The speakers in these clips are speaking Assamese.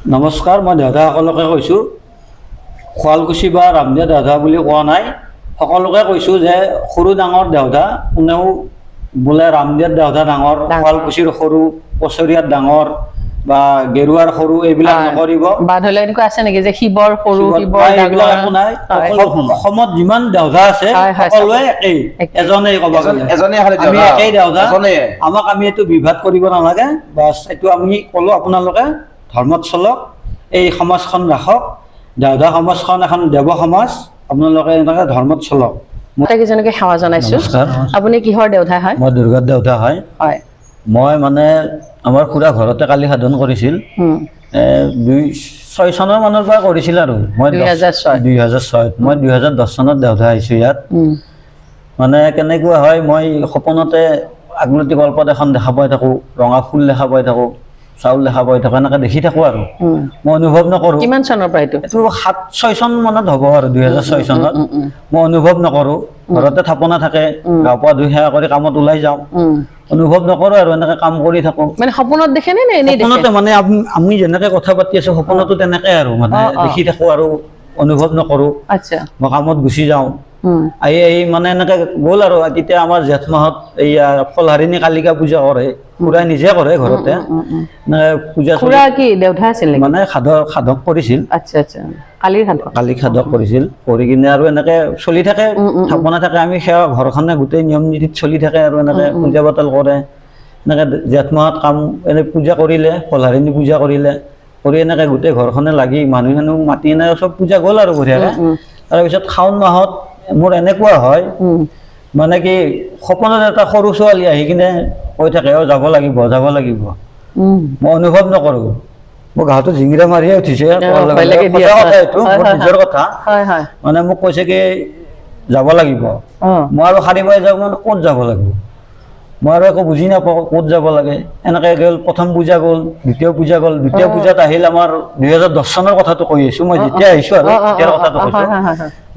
নমস্কাৰ, মই দেউতাসকলকে কৈছোঁ। শুৱালকুছি বা ৰামদিয়া দেউতা বুলি কোৱা নাই, সকলোকে কৈছোঁ যে সৰু ডাঙৰ দেউতা কোনেও বোলে ৰামদিয়াত দেউতা ডাঙৰ, শুৱালকুছিৰ সৰু, পছৰিয়াত ডাঙৰ বা গেৰুৱাৰ সৰু এইবিলাক নকৰিব। বা ধৰি লওক এনেকুৱা আছে নেকি যে শিৱৰ সৰু, শিৱৰ এইবিলাক একো নাই। অসমত যিমান দেউতা আছে সকলোৱে একেই, এজনেই ক'ব গ'লে আমি একেই দেউতা। আমাক আমি এইটো বিভাদ কৰিব নালাগে। বাছ এইটো আমি ক'লোঁ, আপোনালোকে ধৰ্মত চলক, এই সমাজখন ৰাখক। দেউতা সমাজখন এখন দেৱ সমাজ, আপোনালোকে এনেকৈ ধৰ্মত চলক। কেইজনকে সেৱা জনাইছো। আপুনি কিহৰ দেউতা হয়? মই দুৰ্গাৰ দেউতা হয়। মই মানে আমাৰ খুৰা ঘৰতে কালি সাধন কৰিছিল, 2006 চনৰ মানৰ পৰা কৰিছিল আৰু মই 2006 মই 2010 চনত দেউতা আহিছোঁ ইয়াত। মানে কেনেকুৱা হয়, মই সপোনতে আগলতি কলপাত এখন দেখা পাই থাকোঁ, ৰঙা ফুল দেখা পাই থাকোঁ, চাউল দেখা পাই থাকোঁ, এনেকৈ দেখি থাকোঁ আৰু মই অনুভৱ নকৰোঁ। কিমান চনৰ পৰা এইটো? 7-6 চন মানত হ'ব আৰু 2006 চনত। মই অনুভৱ নকৰোঁ, ঘৰতে থাপনা থাকে, গা পা ধুই সেৱা কৰি কামত ওলাই যাওঁ, অনুভৱ নকৰোঁ আৰু এনেকৈ কাম কৰি থাকোঁ। মানে সপোনত দেখে নে এনেই দেখে? সপোনতে, মানে আমি যেনেকৈ কথা পাতি আছোঁ সপোনতো তেনেকৈ আৰু মানে দেখি থাকোঁ আৰু অনুভৱ নকৰোঁ। আচ্ছা, মই কামত গুচি যাওঁ, আহি মানে এনেকৈ গ'ল আৰু। তেতিয়া আমাৰ জেঠ মাহত এইয়া ফলহাৰিণী কালিকা পূজা কৰে, খুৰাই নিজে কৰে ঘৰতে। পূজা খুৰা কি দেউতা আছিল মানে সাধক কৰিছিল। আচ্ছা আচ্ছা, কালিৰ সাধক, কালিক সাধক কৰিছিল। কৰি কিনে আৰু এনেকৈ চলি থাকে, থাপনা থাকে, আমি সেৱা ঘৰখনে গোটেই নিয়ম নীতিত চলি থাকে আৰু এনেকৈ পূজা পাতল কৰে। এনেকৈ জেঠ মাহত কাম এনে পূজা কৰিলে, ফলহাৰিণী পূজা কৰিলে, কৰি এনেকৈ গোটেই ঘৰখনে লাগি মানুহ মাতি এনে চব পূজা গ'ল আৰু বঢ়িয়াকৈ। তাৰপিছত শাওণ মাহত মোৰ এনেকুৱা হয়, মানে কি সপোনত এটা সৰু ছোৱালী আহি কিনে কৈ থাকে, যাব লাগিব যাব লাগিব। মই অনুভৱ নকৰোঁ, মোৰ গাঁৱতো জিঙিৰা মাৰিয়ে উঠিছে। নিজৰ কথা মানে মোক কৈছে কি যাব লাগিব। মই আৰু শাৰী পাই যাওঁ, মানে ক'ত যাব লাগিব, মই আৰু একো বুজি নাপাওঁ ক'ত যাব লাগে। এনেকৈ গ'ল, প্ৰথম পূজা গ'ল, দ্বিতীয় পূজা গ'ল। দ্বিতীয় পূজাত আহিল আমাৰ 2010 চনৰ কথাটো কৈ আছোঁ মই, যেতিয়া আহিছোঁ আৰু তেতিয়াৰ কথাটো কৈছোঁ,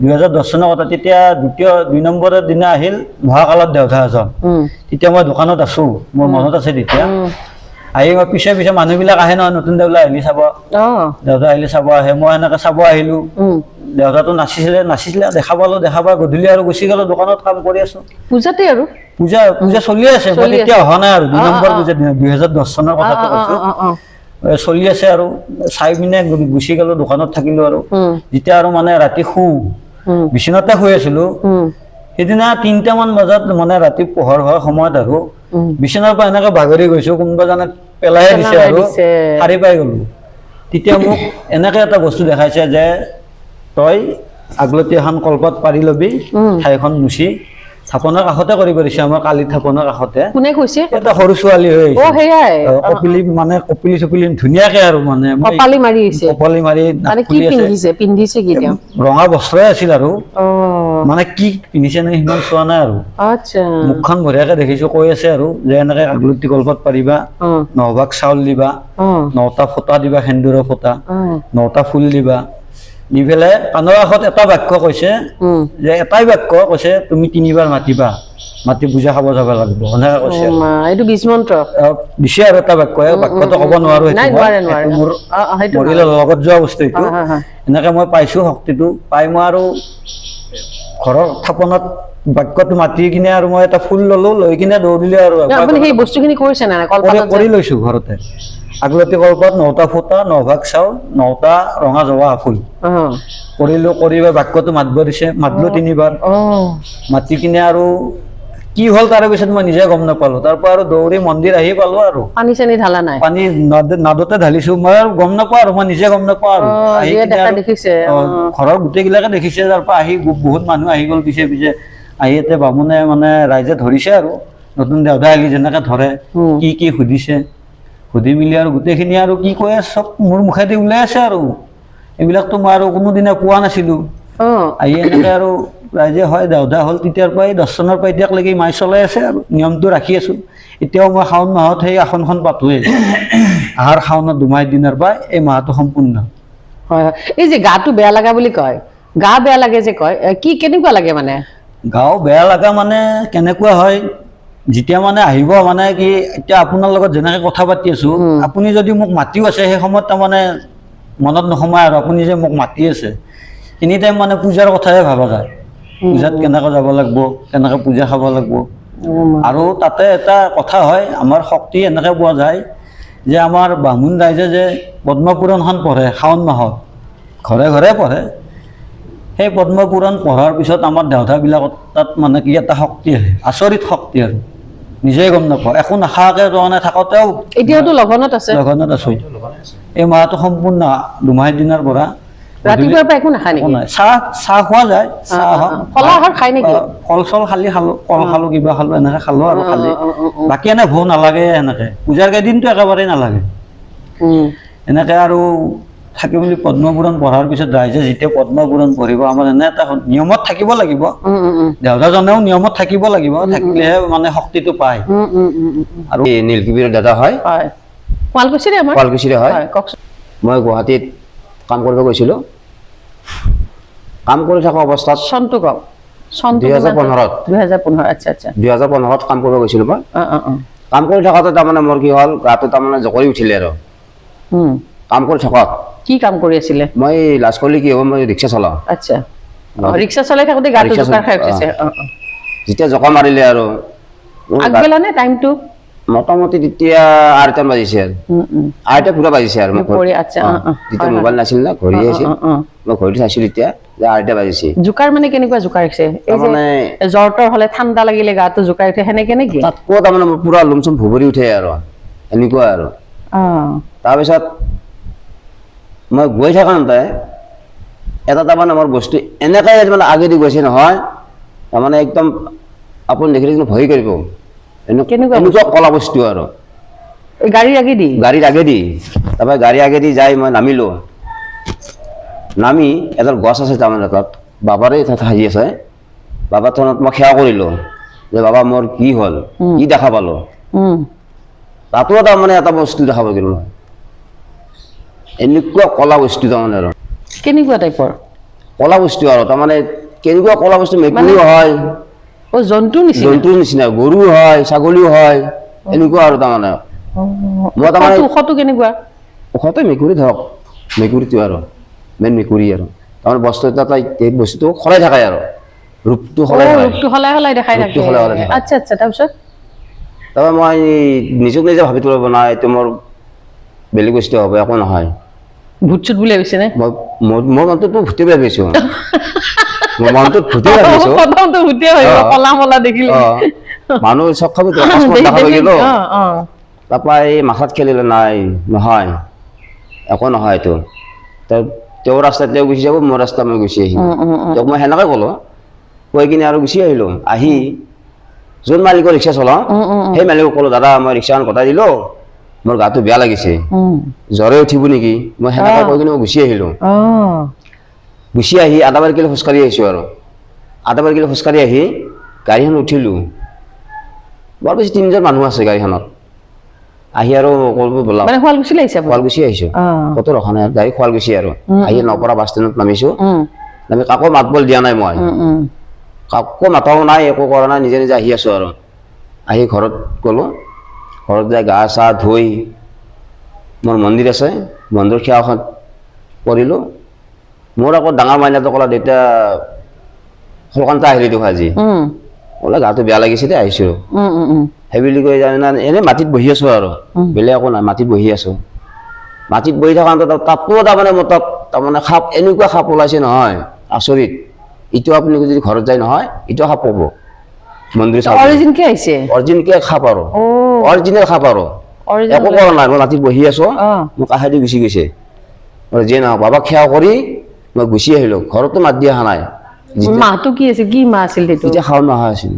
2010 চনৰ কথা। তেতিয়া 2 নম্বৰৰ দিনা আহিল মহাকালত দেউতা এজন। তেতিয়া মই দোকানত আছোঁ, মোৰ মনত আছে তেতিয়া। আহি মই পিছে পিছে মানুহবিলাক আহে নহয়, নতুন দেউতা আহিলে চাব, দেউতা আহিলে চাব আহে। মই এনেকৈ চাব আহিলোঁ, দেউতাটো নাচিছিলে, দেখা পাই গধূলি আৰু গুচি গ'লোঁ, দোকানত কাম কৰি আছোঁ। পূজাতে আৰু পূজা চলি আছে, মই তেতিয়া অহা নাই আৰু 2 নম্বৰ পূজা দিনা 2010 চনৰ কথাটো কৈছোঁ। চলি আছে আৰু চাই পিনে গুচি গ'লোঁ, দোকানত থাকিলোঁ আৰু। যেতিয়া আৰু মানে ৰাতি বিচনাতে শুই আছিলোঁ, সেইদিনা 3টামান বজাত মানে ৰাতি পোহৰ হোৱাৰ সময়ত আৰু বিচনাৰ পৰা এনেকৈ বাগৰি গৈছোঁ, কোনোবা জানে পেলাই দিছে আৰু সাৰি পাই গ'লোঁ। তেতিয়া মোক এনেকৈ এটা বস্তু দেখাইছে যে তই আগলতি এখন কলপাত পাৰি ল'বি, ঠাইখন মুচি থাপনাৰ কাষতে কৰিব দিছে, আমাৰ কালি থাপনাৰ কাষতে। কোনে কৈছে? এটা সৰু ছোৱালী হৈ কপিলি মানে কপিলি ধুনীয়াকে আৰু মানে কপালি মাৰি পিন্ধিছে কি ৰঙা বস্ত্ৰই আছিল আৰু মানে কি পিন্ধিছে নে সিমান চোৱা নাই আৰু মুখখন বঢ়িয়াকে দেখিছো। কৈ আছে আৰু যে এনেকে আগলতি কলপাত পাৰিবা, 9 ভাগ চাউল দিবা, 9টা ফটা দিবা, সেন্দুৰৰ ফটা, 9টা ফুল দিবা। দি পেলাই কাণৰ কাষত এটা বাক্য কৈছে, যে এটাই বাক্য কৈছে, তুমি 3বাৰ মাতিবা, মাতি পূজা খাব যাব লাগিব, এনেকে কৈছে। এইটো বীজ মন্ত্ৰ দিছে আৰু এটা বাক্য, বাক্যটো ক'ব নোৱাৰো, মোৰ মৰিলৰ লগত যোৱা বস্তু এইটো। এনেকে মই পাইছো শক্তিটো, পাই মই আৰু ঘৰৰ থাপনাত বাক্যটো মাতি কিনে আৰু মই এটা ফুল ললো, লৈ কিনে দৌৰিলো আৰু সেই বস্তুখিনি কৰিছে না কৰি লৈছো ঘৰতে। আগলতি কলপাত, 9টা ফুটা, 9 ভাগ চাউল, 9টা ৰঙা জবা ফুল কৰিলো। কৰি বাক্যটো মাতিব দিছে, মাতিলো 3বাৰ। মাতি কিনে আৰু কি হ'ল তাৰে পিছত মই নিজে গম নাপালো। তাৰ পৰা আৰু দৌৰি মন্দিৰ আহি পালো আৰু পানী চানী ঢালা নাই, পানী নাদতে ঢালিছো। মই আৰু গম নাপাওঁ আৰু, মই নিজে গম নাপাওঁ আৰু ঘৰৰ গোটেইবিলাকে দেখিছে। তাৰ পৰা আহি বহুত মানুহ আহি গ'ল পিছে পিছে। আহি ইয়াতে বামুণে মানে ৰাইজে ধৰিছে আৰু নতুন দেউতা আহিলে যেনেকে ধৰে, কি সুধিছে, সুধি মেলি আৰু গোটেইখিনি আৰু কি কৈ আছে চব মোৰ মুখেদি ওলাই আছে আৰু এইবিলাকতো মই আৰু কোনোদিনা কোৱা নাছিলো। আহি এনেকে আৰু ৰাইজে হয় দেউতা হ'ল তেতিয়াৰ পৰাই 10 চনৰ পৰা এতিয়ালৈকে মাই চলাই আছে আৰু নিয়মটো ৰাখি আছো। এতিয়াও মই শাওণ মাহত সেই আসনখন পাতোৱেই। আহাৰ শাওণৰ 2 মাহ দিনৰ পৰা এই মাহটো সম্পূৰ্ণ হয়। এই যে গাটো বেয়া লগা বুলি কয়, গা বেয়া লাগে যে কয়, কি কেনেকুৱা লাগে? মানে গাও বেয়া লগা মানে কেনেকুৱা হয়, যেতিয়া মানে আহিব, মানে কি এতিয়া আপোনাৰ লগত যেনেকে কথা পাতি আছো, আপুনি যদি মোক মাতিও আছে সেই সময়ত তাৰমানে মনত নোসোমায় আৰু আপুনি যে মোক মাতি আছে এনি টাইম মানে পূজাৰ কথাহে ভাবা যায় পূজাত কেনেকৈ যাব লাগিব কেনেকৈ পূজা খাব লাগিব আৰু তাতে এটা কথা হয় আমাৰ শক্তি এনেকৈ পোৱা যায় যে আমাৰ বামুণ ৰাইজে যে পদ্মপুৰাণখন পঢ়ে শাওণ মাহত ঘৰে ঘৰে পঢ়ে সেই পদ্মপুৰাণ পঢ়াৰ পিছত আমাৰ দেউতাবিলাকত তাত মানে কি এটা শক্তি আহে আচৰিত শক্তি আৰু নিজেই গম নাপাওঁ একো নাখাৱাকৈ তাৰমানে থাকোঁতেও এতিয়াওতো লঘনত আছে লঘনত আছোঁ এই মাহটো সম্পূৰ্ণ দুমাহীৰ দিনাৰ পৰা ৰাতিপুৱাৰ পৰা একো নাখায় নেকি নাই চাহ খোৱা যায় চাহ ফলা আহাৰ খায় নেকি ফল চল খালি খালোঁ কল খালোঁ কিবা খালোঁ এনেকৈ খালোঁ আৰু খালি বাকী এনে ভোক নালাগে এনেকৈ পূজাৰ কেইদিনটো একেবাৰেই নালাগে এনেকৈ আৰু থাকি বুলি পদ্মপুৰাণ পঢ়াৰ পিছত ৰাইজে যেতিয়া পদ্মপুৰাণ পঢ়িব আমাৰ এনে এটা নিয়মত থাকিব লাগিব দেউতাজনেও নিয়মত থাকিব লাগিব থাকিলেহে মানে শক্তিটো পায় আৰু নীলকিবিৰৰ দাদা হয় শুৱালকুছিৰে আমাৰ শুৱালকুছিৰে হয় কওকচোন মই গুৱাহাটীত কাম কৰিব গৈছিলোঁ কাম কৰি থকা অৱস্থাত চনটো কওক 2015 আচ্ছা আচ্ছা 2015ত কাম কৰিব গৈছিলোঁ মই কাম কৰি থাকোঁতে তাৰমানে মোৰ কি হ'ল গাটো তাৰমানে জকৰি উঠিলে আৰু কাম কৰি থাকত কি কাম কৰি আছিলে মই লাজ কৰিলে কি হ'ব মই ৰিক্সা চলাওঁ আচ্ছা ৰিক্সা চলাই থাকোঁতে গাটো ৰিক্সা জোকাৰ খাই উঠিছে যেতিয়া জকা মাৰিলে আৰু আগবেলা নে টাইমটো মোটামুটি তেতিয়া 8টামান বাজিছে আৰু 8টা পুৰা বাজিছে আৰু মোক আচ্ছা তেতিয়া মোবাইল নাছিল না ঘড়ী আছিল মই ঘড়ীটো চাইছিলোঁ এতিয়া যে 8টা বাজিছে জোকাৰ মানে কেনেকুৱা জোকাৰ হৈছে এই যে তাৰমানে জ্বৰ তৰ হ'লে ঠাণ্ডা লাগিলে গাটো জোকাই উঠে সেনেকে নেকি তাতকৈ তাৰমানে মোৰ পুৰা লোমচুম ভুবৰি উঠে আৰু এনেকুৱা আৰু তাৰপিছত মই গৈ থাকোঁতে এটা তাৰমানে মোৰ বস্তু এনেকৈ মানে আগেদি গৈছে নহয় তাৰমানে একদম আপুনি দেখিলে কিন্তু ভয় কৰিব এনেকুৱা কলা বস্তু আৰু গাড়ীৰ আগেদি গাড়ীৰ আগেদি তাৰপৰা গাড়ী আগেদি যাই মই নামিলোঁ নামি এডাল গছ আছে তাৰমানে তাত বাবাৰে তাত হাঁহি আছে বাবাৰ থানত মই সেৱা কৰিলোঁ যে বাবা মোৰ কি হ'ল কি দেখা পালোঁ তাতো তাৰমানে এটা বস্তু দেখা পাই গ'লোঁ মই এনেকুৱা কলা বস্তু তাৰমানে আৰু কেনেকুৱা টাইপৰ কলা বস্তু আৰু তাৰমানে কেনেকুৱা কলা বস্তু মেকুৰীও হয় জন্তুৰ নিচিনা জন্তুৰ নিচিনা গৰু হয় ছাগলীও হয় এনেকুৱা আৰু তাৰমানে মই তাৰমানে ওখটো কেনেকুৱা ওখতে মেকুৰী ধৰক মেকুৰীটো আৰু মেইন মেকুৰী আৰু তাৰমানে বস্তু এটা এই বস্তুটো সলাই থাকে আৰু ৰূপটো সলাই সলাই দেখাই থাকে আচ্ছা আচ্ছা তাৰপিছত তাৰপৰা মই নিজক নিজে ভাবি তুলিব নাই এইটো মোৰ বেলেগ বস্তু হ'ব একো নহয় ভূত চুত বুলি ভাবিছে নে মোৰ মনটোতো ভূতে বুলি ভাবিছোঁ মোৰ মনটোত ভূতে ভাবিছোঁ প্ৰথমটো ভূতে ভাবিব কলা মলা দেখিলে মানুহ চক খাব দেখা পাই গ'লো তাৰপৰা এই মাথাত খেলিলে নাই নহয় একো নহয় এইটো তেওঁ ৰাস্তাত তেওঁ গুচি যাব মোৰ ৰাস্তা মই গুচি আহিম তেওঁক মই সেনেকৈ ক'লোঁ কৈ কিনে আৰু গুচি আহিলোঁ আহি যোন মালিকৰ ৰিক্সা চলাওঁ সেই মালিকক ক'লোঁ দাদা মই ৰিক্সাখন কটাই দিলোঁ মোৰ গাটো বেয়া লাগিছে জ্বৰে উঠিব নেকি মই সেনেকৈ কৈ কিনে মই গুচি আহিলোঁ গুচি আহি আধাবাৰ কিলো খোজকাঢ়ি আহিছোঁ আৰু আধাবাৰ কিলো খোজকাঢ়ি আহি গাড়ীখন উঠিলোঁ বৰ বেছি 3জন মানুহ আছে গাড়ীখনত আহি আৰু কৰিব বোলা শুৱালকুছি আহিছোঁ ক'তো ৰখা নাই গাড়ী শুৱালকুছি আৰু আহি নপৰা বাছ ষ্টেণ্ডত নামিছোঁ নামি কাকো মাত বোল দিয়া নাই মই কাকো মাতাও নাই একো কৰা নাই নিজে নিজে আহি আছোঁ আৰু আহি ঘৰত গ'লোঁ ঘৰত যাই গা চা ধুই মোৰ মন্দিৰ আছে মন্দিৰ সেৱাখন কৰিলোঁ মোৰ আকৌ ডাঙৰ মাইনাটো ক'লা দেউতা সোনকালতে আহিলি দেখোন আজি বোলে গাটো বেয়া লাগিছে দে আহিছোঁ সেই বুলি কৈ জানে এনেই মাটিত বহি আছোঁ আৰু বেলেগ একো নাই মাটিত বহি আছোঁ মাটিত বহি থাকোঁতে তাতো তাৰমানে মোৰ তাত তাৰমানে সাপ এনেকুৱা সাপ ওলাইছে নহয় আচৰিত ইটো আপুনি যদি ঘৰত যায় নহয় ইটো সাপ পাব মন্দিৰ অৰিজিনকে সাপ আৰু অৰিজিনেল সাপ আৰু একো কৰা নাই মই মাটিত বহি আছোঁ মোক কাষেদি গুচি গৈছে যিয়ে নহওক বাবাক সেৱা কৰি মই গুচি আহিলোঁ ঘৰতো মাত দিয়া অহা নাই মাহটো কি আছিল কি মাহ আছিল সেইটো এতিয়া শাওণ মাহ আছিল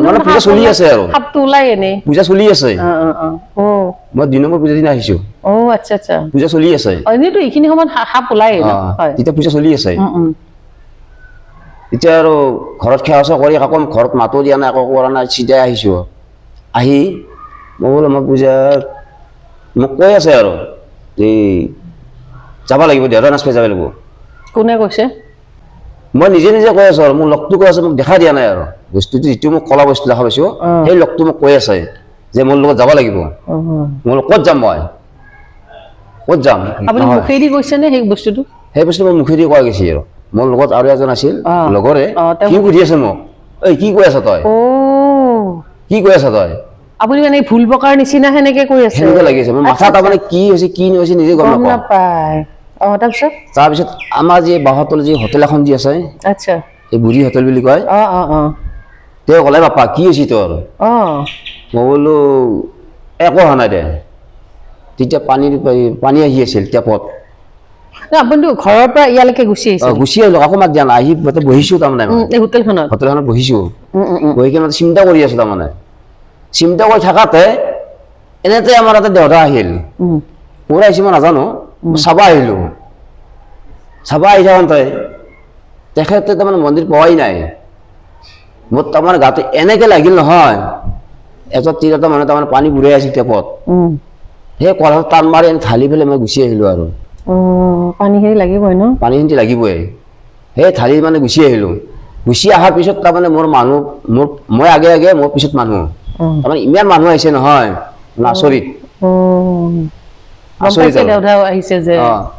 মানে পূজা চলি আছে আৰু সাপটো ওলাই এনে পূজা চলি আছে মই 2 নম্বৰ পূজা দিন আহিছোঁ আচ্ছা আচ্ছা পূজা চলি আছে এনেইতো এইখিনি সময়ত সাপ ওলাই তেতিয়া পূজা চলি আছে এতিয়া আৰু ঘৰত সেৱা চেৱা কৰি আকৌ ঘৰত মাতো দিয়া নাই একো কৰা নাই চিধাই আহিছোঁ আহি মই বোলো মই পূজা মোক কৈ আছে আৰু এই যাব লাগিব দেউতাৰ নাচ পাই যাব লাগিব কোনে কৈছে মই নিজে নিজে কৈ আছোঁ আৰু মোৰ লগটো কৈ আছে মোক দেখা দিয়া নাই আৰু বস্তুটো যিটো মোক কলা বস্তু দেখা পাইছোঁ সেই লগটো মোক কৈ আছে যে মোৰ লগত যাব লাগিব মোৰ ক'ত যাম মই ক'ত যাম আপুনি নহয়। মুখেদি কৈছে নে সেই বস্তুটো সেই বস্তু মই মুখেদি কোৱা গৈছে আৰু মোৰ লগত আৰু এজন আছিল লগৰে তেওঁ- কি সুধি আছে মোক ঐ কি কৈ আছ তই অ কি কৈ আছ তই আপুনি মানে ভুল বকাৰ নিচিনা সেনেকে কৈ আছে সেনেকুৱা লাগি আছে মোৰ মাথা তাৰমানে কি হৈছে কি নহৈছে নিজে গম গম নাপাওঁ নাপায় তাৰপিছত তাৰপিছত আমাৰ যি বাহঁতল যি হোটেল এখন যি আছে আচ্ছা এই বুঢ়ী হোটেল বুলি কয় অ তেওঁ ক'লে বাপা কি হৈছে তোৰ অ মই বোলো একো হোৱা নাই দে তেতিয়া পানী আহি আছিল টেপত আপুনিতো ঘৰৰ পৰা ইয়ালৈকে গুচি আহিছে গুচি আহিলো আকৌ মাত দিয়া নাই আহি ইয়াতে বহিছো তাৰমানে মই। এই হোটেলখনত হোটেলখনত বহিছো বহি কিনে চিন্তা কৰি আছো তাৰমানে চিন্তা কৰি থাকাতে এনেতে আমাৰ তাতে দেউতা আহিল কোন আহিছে মই নাজানো চাবা আহিলো চাবা আহি থাকোঁতে তেখেতে তাৰমানে মন্দিৰ পোৱাই নাই মোৰ তাৰমানে গাটো এনেকে লাগিল নহয় এজন তিনিটা মানুহ তাৰমানে পানী বুঢ়াই আছিল টেপত সেই কলহত টান মাৰি এনে ঢালি পেলাই মই গুচি আহিলো আৰু পানীখিনি লাগিবই ন পানীখিনি লাগিবই সেই ঢালি মানে গুচি আহিলো গুচি অহাৰ পিছত তাৰমানে মোৰ মানুহ মই আগে আগে মোৰ পিছত মানুহ তাৰমানে ইমান মানুহ আহিছে নহয় আচৰিত আচৰিত দেউতা আহিছে যে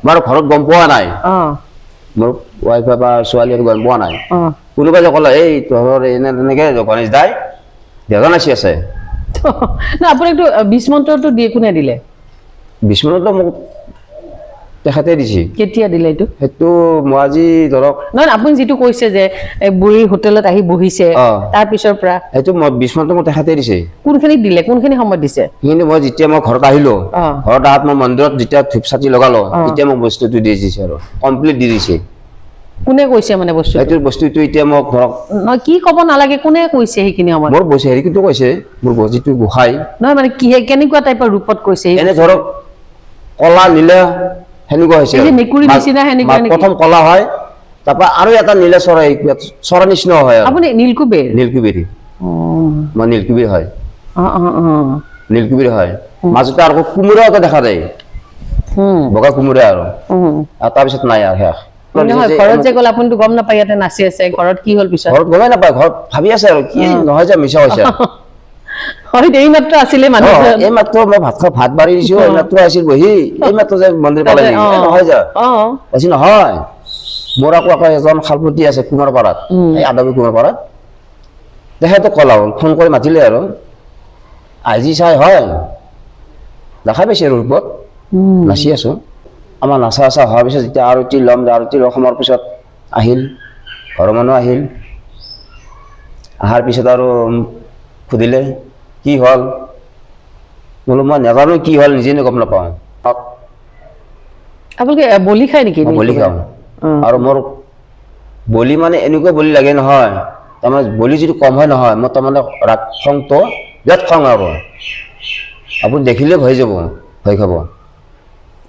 মই ঘৰত গম পোৱা নাই অ মোৰ ৱাইফে বা ছোৱালীয়ে গম পোৱা নাই অ কোনোবাই যে ক'লে এই তহঁতৰ এনে তেনেকে গণেশ দাই দেউতা নাচি আছে না আপোনাকতো 20 মন্ত্ৰটো দিয়ে কোনে দিলে বিষ্ণুতো মোক তেখেতে দিছে কেতিয়া দিলে এইটো সেইটো মই আজি ধৰক নহয় আপুনি যিটো কৈছে যে বুঢ়ী হোটেলত আহি বহিছে তাৰ পিছৰ পৰা সেইটো মই বিষ্ণুতো মোক তেখেতে দিছে কোনখিনিত দিলে কোনখিনি সময়ত দিছে কিন্তু মই যেতিয়া মই ঘৰত আহিলো ঘৰত আহাত মই মন্দিৰত যেতিয়া ধূপ চাতি লগালো তেতিয়া মোক বস্তুটো দি দিছে আৰু কমপ্লিট দি দিছে কোনে কৈছে মানে বস্তু সেইটো বস্তুটো এতিয়া মোক ধৰক নহয় কি ক'ব নালাগে কোনে কৈছে সেইখিনি সময়ত মোৰ বস্তু হেৰি কিন্তু কৈছে মোৰ যিটো গোসাঁই নহয় মানে কি কেনেকুৱা টাইপৰ ৰূপত কৈছে এনে ধৰক কলা নীলা সেনেকুৱা হৈছে এই যে আৰু। মেকুৰী নিচিনা সেনেকুৱা নেকি? প্ৰথম কলা হয় তাৰপৰা আৰু এটা নীলা চৰাই চৰাই নিচিনা হয় আৰু আপুনি নীলকুবেৰ নীলকুবেৰী মই নীলকুবেৰী হয় অ অ অ নীলকুবেৰী হয় মাজতে আৰু কোমোৰা এটা দেখা যায় বগা কোমোৰা আৰু তাৰপিছত নাই আৰু শেষ নহয় ঘৰত যে গ'ল আপুনিতো গম নাপায় ইয়াতে নাচি আছে ঘৰত কি হ'ল পিছত ঘৰত গমেই নাপায় ঘৰত ভাবি আছে আৰু কি নহয় যে মিছা হৈছে হয় এই মাত্ৰ আছিলে মানুহ এই মাত্ৰ মই ভাত বাঢ়ি দিছো এই মাত্ৰ আছিল বহি এই মাত্ৰ যে মন্দিৰ পালে নেকি নহয় যা বেছি নহয় মোৰ আকৌ এজন খালপতি আছে কুমাৰপাৰাত এই আদাবি কুমাৰপাৰাত তেখেতক ক'লা হ'ল ফোন কৰি মাতিলে আৰু আজি চাই হয় দেখাই পাইছে আৰু ৰূপত নাচি আছো আমাৰ নাচা আচা হোৱাৰ পিছত যেতিয়া আৰতি ল'ম আৰতি সময়ৰ পিছত আহিল ঘৰৰ মানুহ আহিল অহাৰ পিছত আৰু সুধিলে কি হ'ল বোলো মই নাজানো কি হ'ল নিজে গম নাপাওঁ আপোনালোকে বলি খায় নেকি বলি খাওঁ আৰু মোৰ বলি মানে এনেকুৱা বলি লাগে নহয় তাৰমানে বলি যিটো কম হয় নহয় মই তাৰমানে ৰাগ খংটো বিৰাট খং আৰু আপুনি দেখিলে ভয় যাব ভয় খাব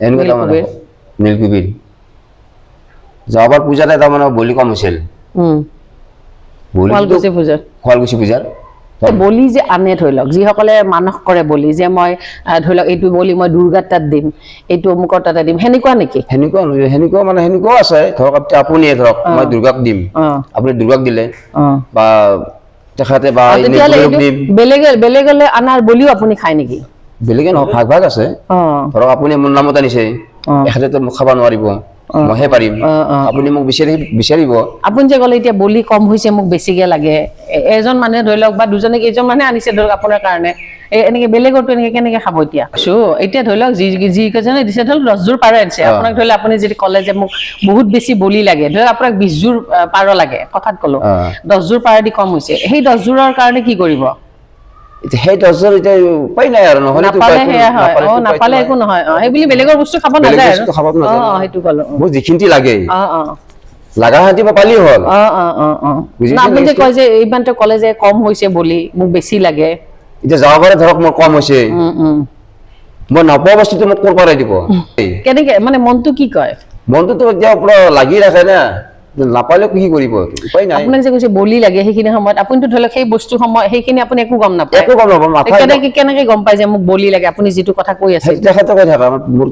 এনেকুৱা তাৰমানে নীলকুবিৰ যোৱাবাৰ পূজাতে তাৰমানে বলি কম হৈছিল শুৱালকুছি পূজাৰ বলি যে আনে ধৰি লওক যিসকলে মানস কৰে বলি যে মই ধৰি লওক এইটো বলি মই দুৰ্গাৰ তাত দিম এইটো অমুকৰ তাতে দিম সেনেকুৱা নেকি সেনেকুৱা মানে সেনেকুৱাও আছে ধৰক আপুনিয়ে ধৰক মই দুৰ্গাক দিম আপুনি দুৰ্গাক দিলে বা তেখেতে বা দিম বেলেগলে আনাৰ বলিও আপুনি খায় নেকি বেলেগে নহয় ভাগ ভাগ আছে ধৰক আপুনি মোৰ নামত আনিছে এখেতেতো মোক খাব নোৱাৰিব মইহে পাৰিম আপুনি মোক বিচাৰিব আপুনি যে ক'লে এতিয়া বলি কম হৈছে মোক বেছিকে লাগে এজন মানুহে ধৰি লওক বা দুজনে কেইজন মানুহে আনিছে ধৰক আপোনাৰ কাৰণে এনেকে বেলেগৰটো এনেকে কেনেকে খাব এতিয়া এতিয়া ধৰি লওক যিকেইজনে দিছে ধৰক 10 যোৰ পাৰ আনিছে আপোনাক ধৰি লওক আপুনি যদি ক'লে যে মোক বহুত বেছি বলি লাগে ধৰক আপোনাক 20 যোৰ পাৰ লাগে কথাত ক'লো 10 যোৰ পাৰ দি কম হৈছে সেই 10 যোৰৰ কাৰণে কি কৰিব সেই 10 যোৰ এতিয়া উপায় নাই আৰু নহলে নাপালে একো নহয় সেই বুলি বেলেগৰ বস্তু খাব নাযায় সেইটো ক'লো মোৰ যিখিনি লাগে লাগা হাতি পালি হ'ল আপুনি যে কয় যে ইমানটো ক'লে যে কম হৈছে বলি মোক বেছি লাগে এতিয়া যাবাৰে ধৰক মোৰ কম হৈছে মই নপোৱা বস্তুটো মোক ক'ৰ পৰা দিব কেনেকে মানে মনটো কি কয় মনটোতো এতিয়া পুৰা লাগি ৰাখে না নাপালে কি কৰিব উপায় নাই আপোনাক যে কৈছে বলি লাগে সেইখিনি সময়ত আপুনিতো ধৰি লওক সেই বস্তু সময় সেইখিনি আপুনি একো গম নাপায় কেনেকে গম পায় যে মোক বলি লাগে আপুনি যিটো কথা কৈ আছে তেখেতে কৈ থাকে মোৰ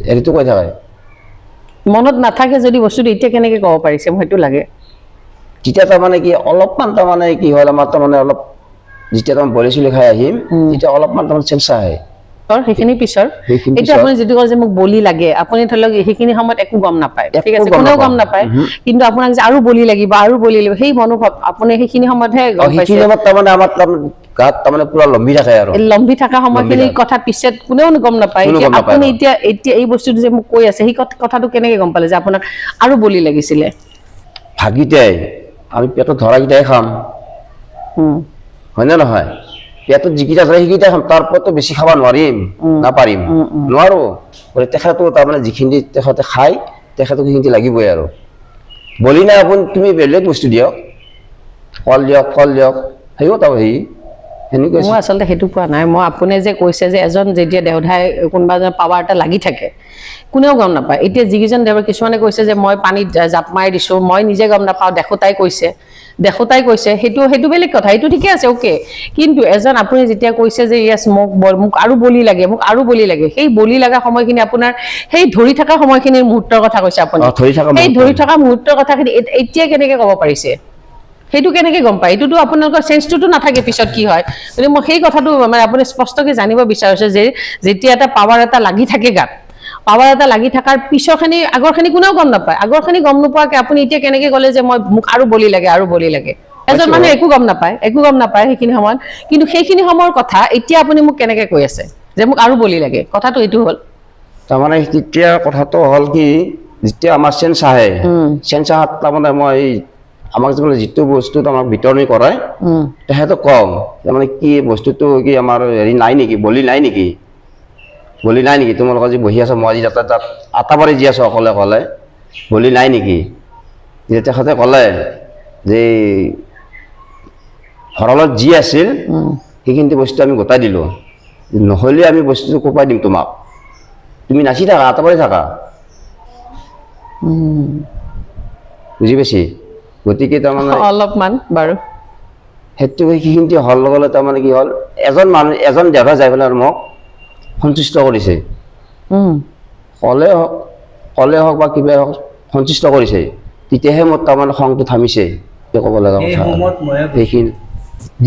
হেৰিটো কৈ থাকে মনত নাথাকে যদি বস্তুটো এতিয়া কেনেকে ক'ব পাৰিছে মই সেইটো লাগে তেতিয়া তাৰমানে কি অলপমান তাৰমানে কি হ'ল আমাৰ তাৰমানে অলপ যেতিয়া তাৰমানে বলি চলি খাই আহিম তেতিয়া অলপমান তাৰমানে চেঞ্চা আহে পিছৰ সেইখিনি পিছৰ সেইখিনি এইটো পিছৰ। আপুনি যিটো কয় যে মোক বলি লাগে আপুনি ধৰি লওক সেইখিনি সময়ত একো গম নাপায় ঠিক আছে একো গম কোনেও নাপাওঁ। গম নাপায় কিন্তু আপোনাক যে আৰু বলি লাগিব সেই মনোভাৱ আপুনি সেইখিনি সময়তহে গম পাইছে সেইখিনি সময়ত তাৰমানে আমাৰ গাত তাৰমানে পুৰা লম্বি থাকে আৰু এই লম্বি থকা সময়খিনি লম্বি কথা পিছত কোনেও গম নাপায় কোনেও এতিয়া গম নাপায় আপুনি ন। এতিয়া এই বস্তুটো যে মোক কৈ আছে সেই কথাটো কেনেকে গম পালে যে আপোনাক আৰু বলি লাগিছিলে ভাগিটাই আমি পেটত ধৰাকেইটাই খাম উম হয় নে নহয় পেটত যিকেইটা ধৰে সেইকেইটা খাম তাৰ ওপৰতো বেছি খাব নোৱাৰিম নাপাৰিম নোৱাৰো তেখেতো তাৰমানে যিখিনি তেখেতে খায় তেখেতক সেইখিনি লাগিবই আৰু বলি নাই আপুনি তুমি বেলেগ বস্তু দিয়ক ফল দিয়ক সেইও তাৰ সেনেকৈ মই আচলতে সেইটো কোৱা নাই মই আপুনি যে কৈছে যে এজন যেতিয়া দেওধাই কোনোবা এজন পাৱাৰ এটা লাগি থাকে কোনেও গম নাপায় এতিয়া যিকেইজন দেৱৰ কিছুমানে কৈছে যে মই পানীত জাপ মাৰি দিছো মই নিজে গম নাপাওঁ দেখোতাই কৈছে সেইটো বেলেগ কথা সেইটো ঠিকে আছে ওকে কিন্তু এজন আপুনি যেতিয়া কৈছে যে ইয়াছ মোক আৰু বলি লাগে সেই বলি লগা সময়খিনি আপোনাৰ সেই ধৰি থকা সময়খিনিৰ মুহূৰ্তৰ কথা কৈছে আপুনি সেই ধৰি থকা মুহূৰ্তৰ কথাখিনি এতিয়া কেনেকে ক'ব পাৰিছে সেইটো কেনেকে গম পায় এইটোতো আপোনালোকৰ চেঞ্জটোতো নাথাকে পিছত কি হয় গতিকে মই সেই কথাটো মানে আপুনি স্পষ্টকৈ জানিব বিচাৰিছে যে যেতিয়া এটা পাৱাৰ এটা লাগি থাকে গাত পাৱাৰ এটা লাগি থকাৰ পিছৰখিনি আগৰখিনি কোনেও গম নাপায় আগৰখিনি গম নোপোৱাকে আপুনি এতিয়া কেনেকে ক'লে যে মোক আৰু বলি লাগে এজন মানুহে একো গম নাপায় সেইখিনি সময়ত কিন্তু সেইখিনি সময়ৰ কথা এতিয়া আপুনি মোক কেনেকে কৈ আছে যে মোক আৰু বলি লাগে কথাটো এইটো হ'ল তাৰমানে তেতিয়া কথাটো হ'ল কি যেতিয়া আমাৰ চেঞ্জ আহে চেঞ্জ আহাত তাৰমানে মই আমাক যিটো বস্তু আমাক বিতৰণি কৰাই তেখেতক কওঁ তাৰমানে কি বস্তুটো কি আমাৰ হেৰি নাই নেকি বলি নাই নেকি তোমালোকৰ যি বহি আছা মই আজি তাত আটাবাৰী যি আছো অকলে বলি নাই নেকি তেতিয়া তেখেতে ক'লে যে ভঁৰালত যি আছিল সেইখিনি বস্তু আমি গোটাই দিলোঁ নহ'লে আমি বস্তুটো কোপাই দিম তোমাক তুমি নাচি থাকা আটাবাৰী থাকা বুজি পাইছি গতিকে তাৰমানে অলপমান বাৰু সেইটো সেইখিনি হোৱাৰ লগে লগে তাৰমানে কি হ'ল এজন দেওধা যাই পেলাই আৰু মোক সন্তুষ্ট কৰিছে কলে হওক বা কিবা হওক সন্তুষ্ট কৰিছে তেতিয়াহে মোৰ তাৰমানে খংটো থামিছে ক'ব লগা কথা সেইখিনি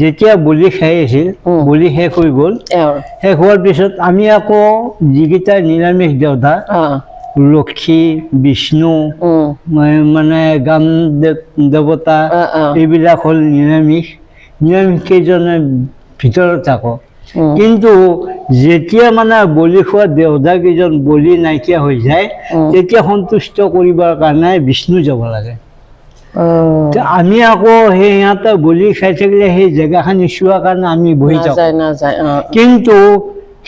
যেতিয়া বলি খাই আছিল বলি শেষ হৈ গ'ল শেষ হোৱাৰ পিছত আমি আকৌ যিকেইটা নিৰামিষ দেৱতা লক্ষী বিষ্ণু মানে গান দেৱতা এইবিলাক হ'ল নিৰামিষ কেইজনে ভিতৰত থাকো কিন্তু যেতিয়া মানে বলি খোৱা দেৱতা কেইজন বলি নাইকিয়া হৈ যায় তেতিয়া সন্তুষ্ট কৰিবৰ কাৰণে বিষ্ণু যাব লাগে আমি আকৌ সেই সিহঁতে বলি খাই থাকিলে সেই জেগাখিনি চোৱাৰ কাৰণে আমি বহি থাকোঁ কিন্তু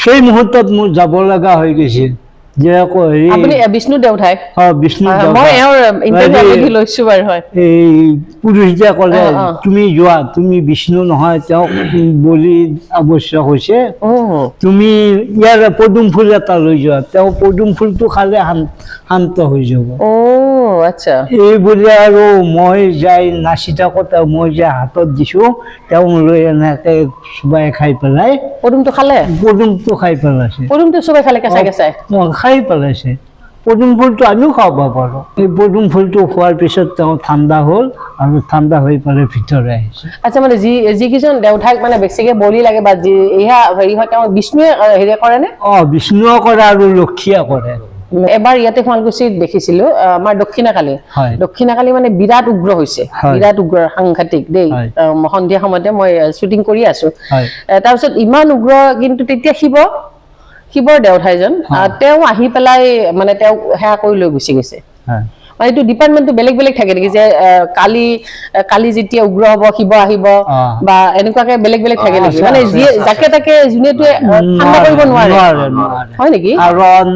সেই মুহূৰ্তত মোৰ যাব লগা হৈ গৈছিল যে আকৌ হেৰি বিষ্ণু দেওধাই বিষ্ণু এই পুৰুষ যে ক'লে তুমি যোৱা তুমি বিষ্ণু নহয় তেওঁক বলি আৱশ্যক হৈছে তুমি ইয়াৰ পদুম ফুল এটা লৈ যোৱা তেওঁ পদুম ফুলটো খালে শান্ত হৈ যাব আচ্ছা এই বুলি আৰু মই যাই নাচি থাকোঁতে মই যে হাতত দিছোঁ তেওঁ লৈ এনেকে চুবাই খাই পেলাই পদুমটো খাই পেলাইছে পদুমটো চুবাই খালে কেঁচাই খাই পেলাইছে পদুম ফুলটো আমিও খাব পাৰোঁ এই পদুম ফুলটো খোৱাৰ পিছত তেওঁ ঠাণ্ডা হ'ল আৰু ঠাণ্ডা হৈ পেলাই ভিতৰে আহিছে আচ্ছা মানে যিকেইজন দেওধাক মানে বেছিকে বলি লাগে বা এয়া হেৰি হয় তেওঁ বিষ্ণুৱে হেৰি কৰেনে বিষ্ণুৱে কৰে আৰু লক্ষীয়ে কৰে এবাৰ ইয়াতে শুৱালকুছিত দেখিছিলো আমাৰ দক্ষিণাকালী মানে বিৰাট উগ্ৰ হৈছে বিৰাট উগ্ৰ সাংঘাতিক দেই সন্ধিয়া সময়তে মই শ্বুটিং কৰি আছো তাৰপিছত ইমান উগ্ৰ কিন্তু তেতিয়া শিৱৰ দেওধাইজন তেওঁ আহি পেলাই মানে তেওঁক সেয়া কৰি লৈ গুচি গৈছে মানে এইটো ডিপাৰ্টমেণ্টটো বেলেগ থাকে নেকি যে কালি যেতিয়া উগ্ৰ হ'ব শিৱ আহিব বা এনেকুৱাকে বেলেগ থাকে নেকি মানে যাকে তাকে যোনেটোৱে ঠাণ্ডা কৰিব নোৱাৰে হয় নেকি কাৰণ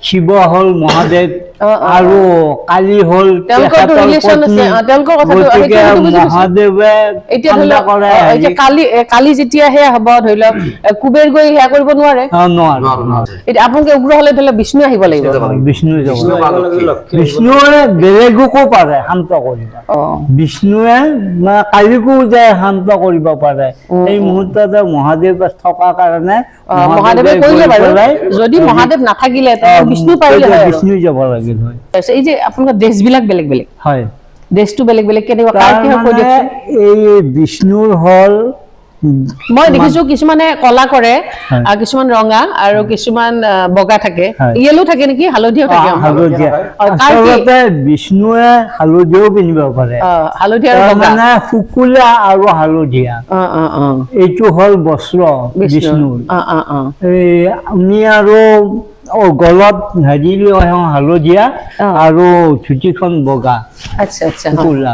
শিৱ হ'ল মহাদেৱ আৰু কালী হ'ল মহাদেৱে কালি যেতিয়া সেয়া হ'ব ধৰি লওক কুবেৰ গৈ সেয়া কৰিব নোৱাৰে এতিয়া আপোনালোকে উগ্ৰ হলে ধৰি লওক বিষ্ণু আহিব লাগিব বিষ্ণুৱে বেলেগকো পাৰে শান্ত কৰিব বিষ্ণুৱে কালিকো যে শান্ত কৰিব পাৰে এই মুহূৰ্ততে মহাদেৱ থকাৰ কাৰণে মহাদেৱে কৰিলে বাৰু যদি মহাদেৱ নাথাকিলে বিষ্ণু পাৰিলে বিষ্ণু যাব লাগিল হয় এই যে আপোনালোকৰ দেশবিলাক বেলেগ হয় দেশটো বেলেগ কেনেকুৱা এই বিষ্ণুৰ হ'ল মই দেখিছো কিছুমানে কলা কৰে হয়। আৰু কিছুমান ৰঙা আৰু কিছুমান বগা থাকে হয়। ইয়েলো থাকে নেকি হালধীয়াও থাকে হালধীয়া কাৰ কি? আচলতে বিষ্ণুৱে হালধিও পিন্ধিব পাৰে হালধীয়া আৰু তাৰ বগা মানে শুকুলা আৰু হালধীয়া এইটো হ'ল বস্ত্ৰ বিষ্ণুৰ এই আমি আৰু গলত হেৰি লৈ আহোঁ হালধীয়া আৰু ধুতিখন বগা আচ্ছা আচ্ছা শুকুলা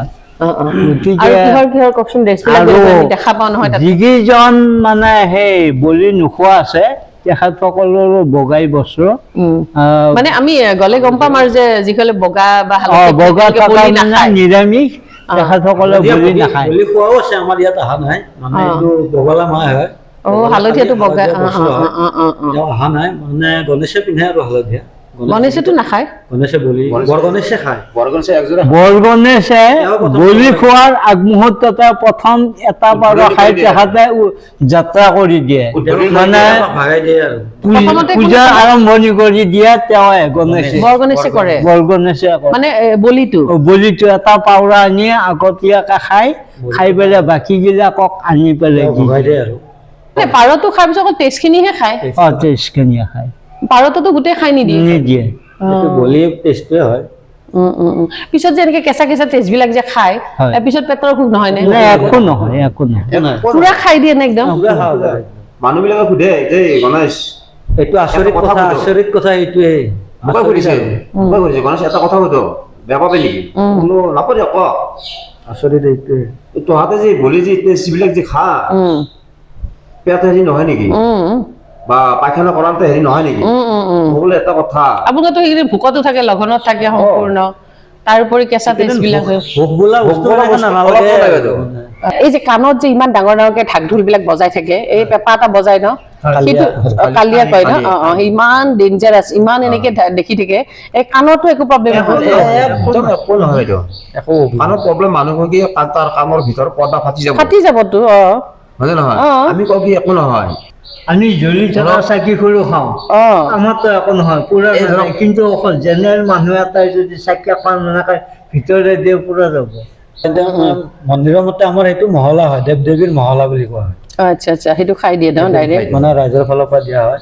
আৰু কিহৰ কওকচোন ড্ৰেছবিলাক আৰু আমি দেখা পাওঁ নহয় তাত যিকেইজন মানে সেই বলি নোখোৱা আছে তেখেতসকলৰো বগাই বস্ত্ৰ মানে আমি গলে গম পাম আৰু যে যিসকলে বগা বা বগা হালধীয়া থকা বলি মানে নাখায় তেখেতসকলে বলি নাখায় বলি খোৱাও আছে আমাৰ ইয়াত অহা নাই মানে এইটো বগলা মাহ হয় হালধীয়াটো বগা বস্ত্ৰ হয় তেওঁ অহা নাই মানে গণেশে পিন্ধে আৰু হালধীয়া গণেশেতো নাখায় গণেশে বলি বৰ গণেশে খায় বৰগণেশে একযোৰা বৰগণেশে বলি খোৱাৰ আগমুহূৰ্ততে প্ৰথম এটা পাৰ খাই তেখেতে যাত্ৰা কৰি দিয়ে মানে ভাগাই দিয়ে আৰু প্ৰথমতে পূজা আৰম্ভণি কৰি দিয়ে তেওঁৱে গণেশে বৰগণেশে কৰে বৰগণেশে কৰে। মানে বলিটো বলিটো এটা পাউৰা আনি আগতীয়াকৈ খাই পেলাই বাকীবিলাকক আনি পেলাই ভগাই দিয়ে আৰু পাৰতো খাই পিছত অকল তেজখিনিহে খায় তেজখিনিয়ে খায় পাৰততো গোটেই খাই নিদিয়ে নিদিয়ে এইটো বলি টেষ্টটোৱে হয় পিছত যে এনেকে কেঁচা কেঁচা তেজবিলাক যে খায় হয়। পিছত পেটৰ অসুখ নহয় নে একো নহয় একো নহয় পুৰা খাই দিয়ে নে একদম মানুহবিলাকে সোধে যে গণেশ এইটো আচৰিত কথা কথা সুধো। আচৰিত কথা এইটোৱে মোকে সুধিছে গণেশ এটা কথা সুধো বেয়া পাবি নেকি বোলো নাপাৰি ক আচৰিত এইটোৱে তহঁতে যে বলি যে তেজবিলাক যে খা পেট হেৰি নহয় নেকি বা পায়খানা কৰাতে হেৰি নহয় নেকি মই বোলে এটা কথা আপোনাৰতো সেইখিনি ভোকতো থাকে লঘনত থাকে সম্পূৰ্ণ তাৰোপৰি কেঁচা তেজবিলাক ভোক বোলা বস্তু বস্তু নালাগে নালাগেতো। এই যে কাণত যে ইমান ডাঙৰ ডাঙৰকে ঢাক ঢোল বিলাক বজাই থাকে এই পেঁপা এটা বজাই ন সেইটো কালিয়া কয় ন ইমান ডেঞ্জাৰাছ ইমান এনেকে দেখি থাকে এই কাণতো একো প্ৰব্লেম নহয় একদম একো নহয় এইটো একো কাণৰ প্ৰব্লেম মানুহৰ কি তাৰ কাণৰ ভিতৰত পৰ্দা ফাটি যাব ফাটি যাবতো হয়নে নহয় আমি কওঁ কি একো নহয় আমি জ্বলি থকা চাকি সৰু খাওঁ আমাৰতো একো নহয় পুৰা নাযায়। কিন্তু অকল জেনেৰেল মানুহ এটাই যদি চাকি অকণ নাখায় ভিতৰে দিয়ে পুৰা যাব মন্দিৰৰ মতে আমাৰ সেইটো মহলা হয় দেৱ দেৱীৰ মহলা বুলি কোৱা হয় আচ্ছা আচ্ছা সেইটো খাই দিয়ে ন ডাইৰেক্ট মানে ৰাইজৰ ফালৰ পৰা দিয়া হয়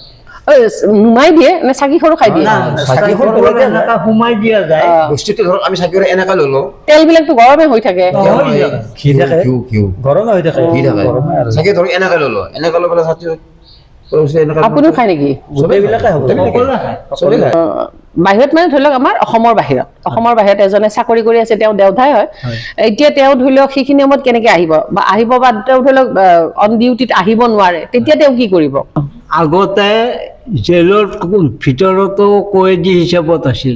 নুমাই দিয়ে নে চাকি সৰু খাই দিয়ে চাকি সৰু বেলেগে এনেকা সোমাই দিয়া যায় বস্তুটো ধৰক আমি চাকিৰে এনেকা ললো তেল বিলাকতো গৰমে হৈ থাকে ঘি থাকে ঘিউ গৰমে হৈ থাকে ঘি থাকে গৰমে আৰু চাকি ধৰক এনেকা ললো এনেকা লৈ পেলাই চাকি আপুনিও খায় নেকি গোটেইবিলাকে হ'ব সকলোৱে খায়। চলি যায় বাহিৰত মানে ধৰি লওক আমাৰ অসমৰ বাহিৰত এজনে চাকৰি কৰি আছে তেওঁ দেওধাই হয় এতিয়া তেওঁ ধৰি লওক সেইখিনি সময়ত কেনেকে আহিব বা তেওঁ ধৰি লওক অন ডিউটিত আহিব নোৱাৰে তেতিয়া তেওঁ কি কৰিব আগতে জেলৰ ভিতৰতো কয়েদী হিচাপত আছিল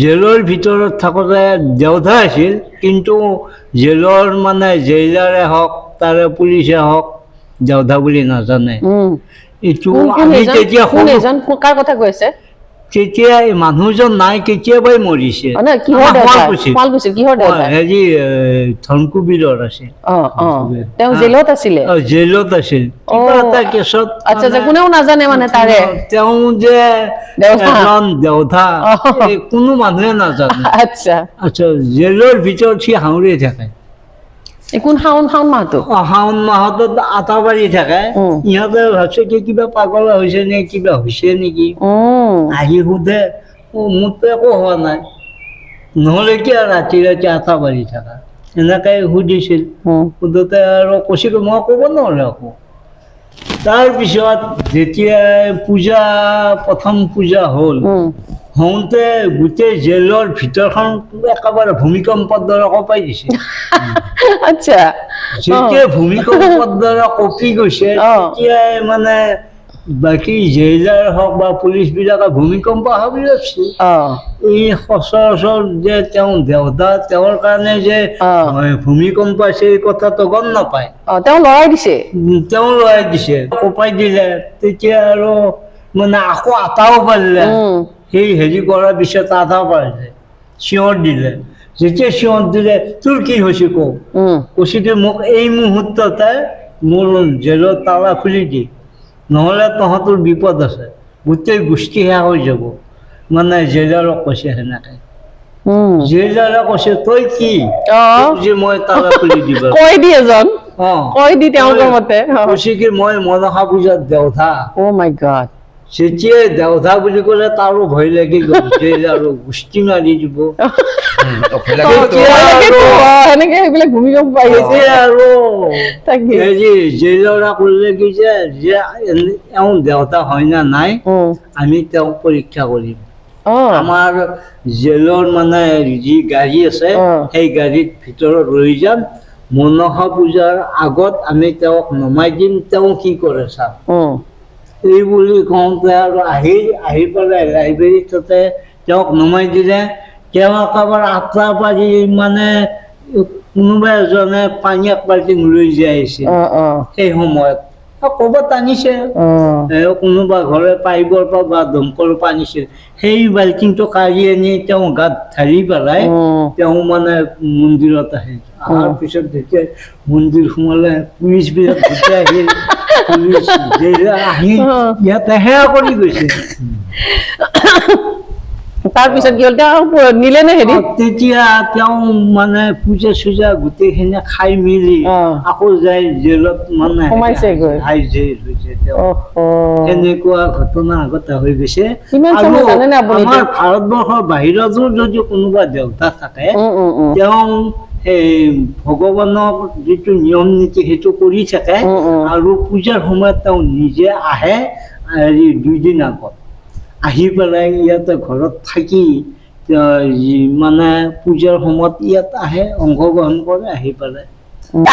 জেলৰ ভিতৰত থাকোঁতে দেওধা আছিল কিন্তু জেলৰ মানে জেইলাৰে হওক তাৰে পুলিচে হওক দেওধা বুলি নাজানে এইটো আমি তেতিয়া কাৰ কথা কৈছে তেতিয়া এই মানুহজন নাই কেতিয়াবাই মৰিছে কিহৰ আমাৰ দেউতা শুৱালকুছিৰ কিহৰ দেউতা হেৰি ধনকুবিলৰ আছিল তেওঁ জেলত আছিলে জেলত আছিল কিবা এটা কেছত আচ্ছা আচ্ছা কোনেও নাজানে মানে তাৰে তেওঁ যে দেওধা। এজন দেওধা এই কোনো মানুহে নাজানে আচ্ছা আচ্ছা জেলৰ ভিতৰত সি হাউৰি থাকে কোন শাওণ মাহটো শাওণ মাহত আটা বাঢ়ি থাকে ইহঁতে ভাবছে কি কিবা পাগল হৈছে নে কিবা হৈছে নেকি আহি সোধে মোৰতো একো হোৱা নাই নহ'লে কিয় ৰাতি ৰাতি আটা বাঢ়ি থাকা এনেকৈ সুধিছিল সোধোতে আৰু কৈছিল মই ক'ব নোৱাৰো আকৌ তাৰপিছত যেতিয়া প্ৰথম পূজা হ'ল হওঁতে গোটেই জেলৰ ভিতৰখন একেবাৰে ভূমিকম্পৰ দৰে কঁপাই দিছে আচ্ছা যেতিয়া ভূমিকম্পৰ দ্বাৰা কঁপি গৈছে তেতিয়াই মানে বাকী জেইলাৰ হওক বা পুলিচবিলাকে ভূমিকম্প অহা বুলি ভাবিছিল এই সচৰাচৰ যে তেওঁ দেওধা তেওঁৰ কাৰণে যে ভূমিকম্প আছে এই কথাটো গম নাপায় তেওঁ লৰাই দিছে তেওঁ লৰাই দিছে কঁপাই দিলে তেতিয়া আৰু মানে আকৌ আটাও পাৰিলে সেই হেৰি কৰাৰ পিছত আটা পাৰিলে চিঞৰ দিলে যেতিয়া চিঞৰ দিলে তোৰ কি হৈছে কওঁ কৈছে কি মোক এই মুহূৰ্ততে মোৰ জেলৰ তালা খুলি দি নহ'লে তহঁতৰ বিপদ আছে গোটেই গোষ্ঠী শেষ হৈ যাব মানে জেলাৰক কৈছে সেনেকৈ জেলাৰে কৈছে তই কি যে মই তালা খুলি দিব কৈ দিয়ে এজন কৈ দি তেওঁলোকৰ মতে কৈছে কি মই মনসা পূজাত দেউতা অ' মাই গড যেতিয়াই দেউতা বুলি ক'লে তাৰো ভয় লাগি গ'ল আৰু গোষ্ঠী মাৰি দিব সেনেকে সেইবিলাক ভূমিকম্প আহি আছে এতিয়া আৰু তাকে হেৰি জেইলৰা কৰিলে কি যে এওঁ দেউতা হয় না নাই আমি তেওঁক পৰীক্ষা কৰিম আমাৰ জেলৰ মানে যি গাড়ী আছে সেই গাড়ীত ভিতৰত লৈ যাম মনসা পূজাৰ আগত আমি তেওঁক নমাই দিম তেওঁ কি কৰে চাম এই বুলি কওঁতে আৰু আহি পেলাই লাইব্ৰেৰীত তাতে তেওঁক নমাই দিলে তেওঁ একেবাৰে আঠটা পাৰি মানে কোনোবা এজনে পানী এক বাল্টিং লৈ যাই আহিছিল সেই সময়ত ক'ৰবাত টানিছে কোনোবা ঘৰে পাইপৰ পৰা বা দমকলৰ পৰা আনিছিল সেই বাল্টিংটো কাঢ়ি আনি তেওঁ গাত ঢালি পেলাই তেওঁ মানে মন্দিৰত আহিল অহাৰ পিছত যেতিয়া মন্দিৰ সোমালে পুলিচবিলাক গোটেই আহিল পুলিচ আহি ইয়াতে সেয়া কৰি গৈছে তাৰপিছত কি হ'ল তেওঁ নিলে নে হেৰি তেতিয়া তেওঁ মানে পূজা চূজা গোটেইখিনি খাই মেলি আকৌ যাই জেলত মানে সোমাইছেগৈ হাই জেল হৈছে তেওঁ এনেকুৱা ঘটনা আগতে হৈ গৈছে কিমান আৰু চনৰ জানেনে আপুনি আমাৰ ভাৰতবৰ্ষৰ বাহিৰতো যদি কোনোবা দেউতা থাকে তেওঁ এই ভগৱানক যিটো নিয়ম নীতি সেইটো কৰি থাকে আৰু পূজাৰ সময়ত তেওঁ নিজে আহে হেৰি 2 দিন আগত আহি পেলাই ইয়াতে ঘৰত থাকি মানে পূজাৰ সময়ত ইয়াত আহে অংশগ্ৰহণ কৰে আহি পেলাই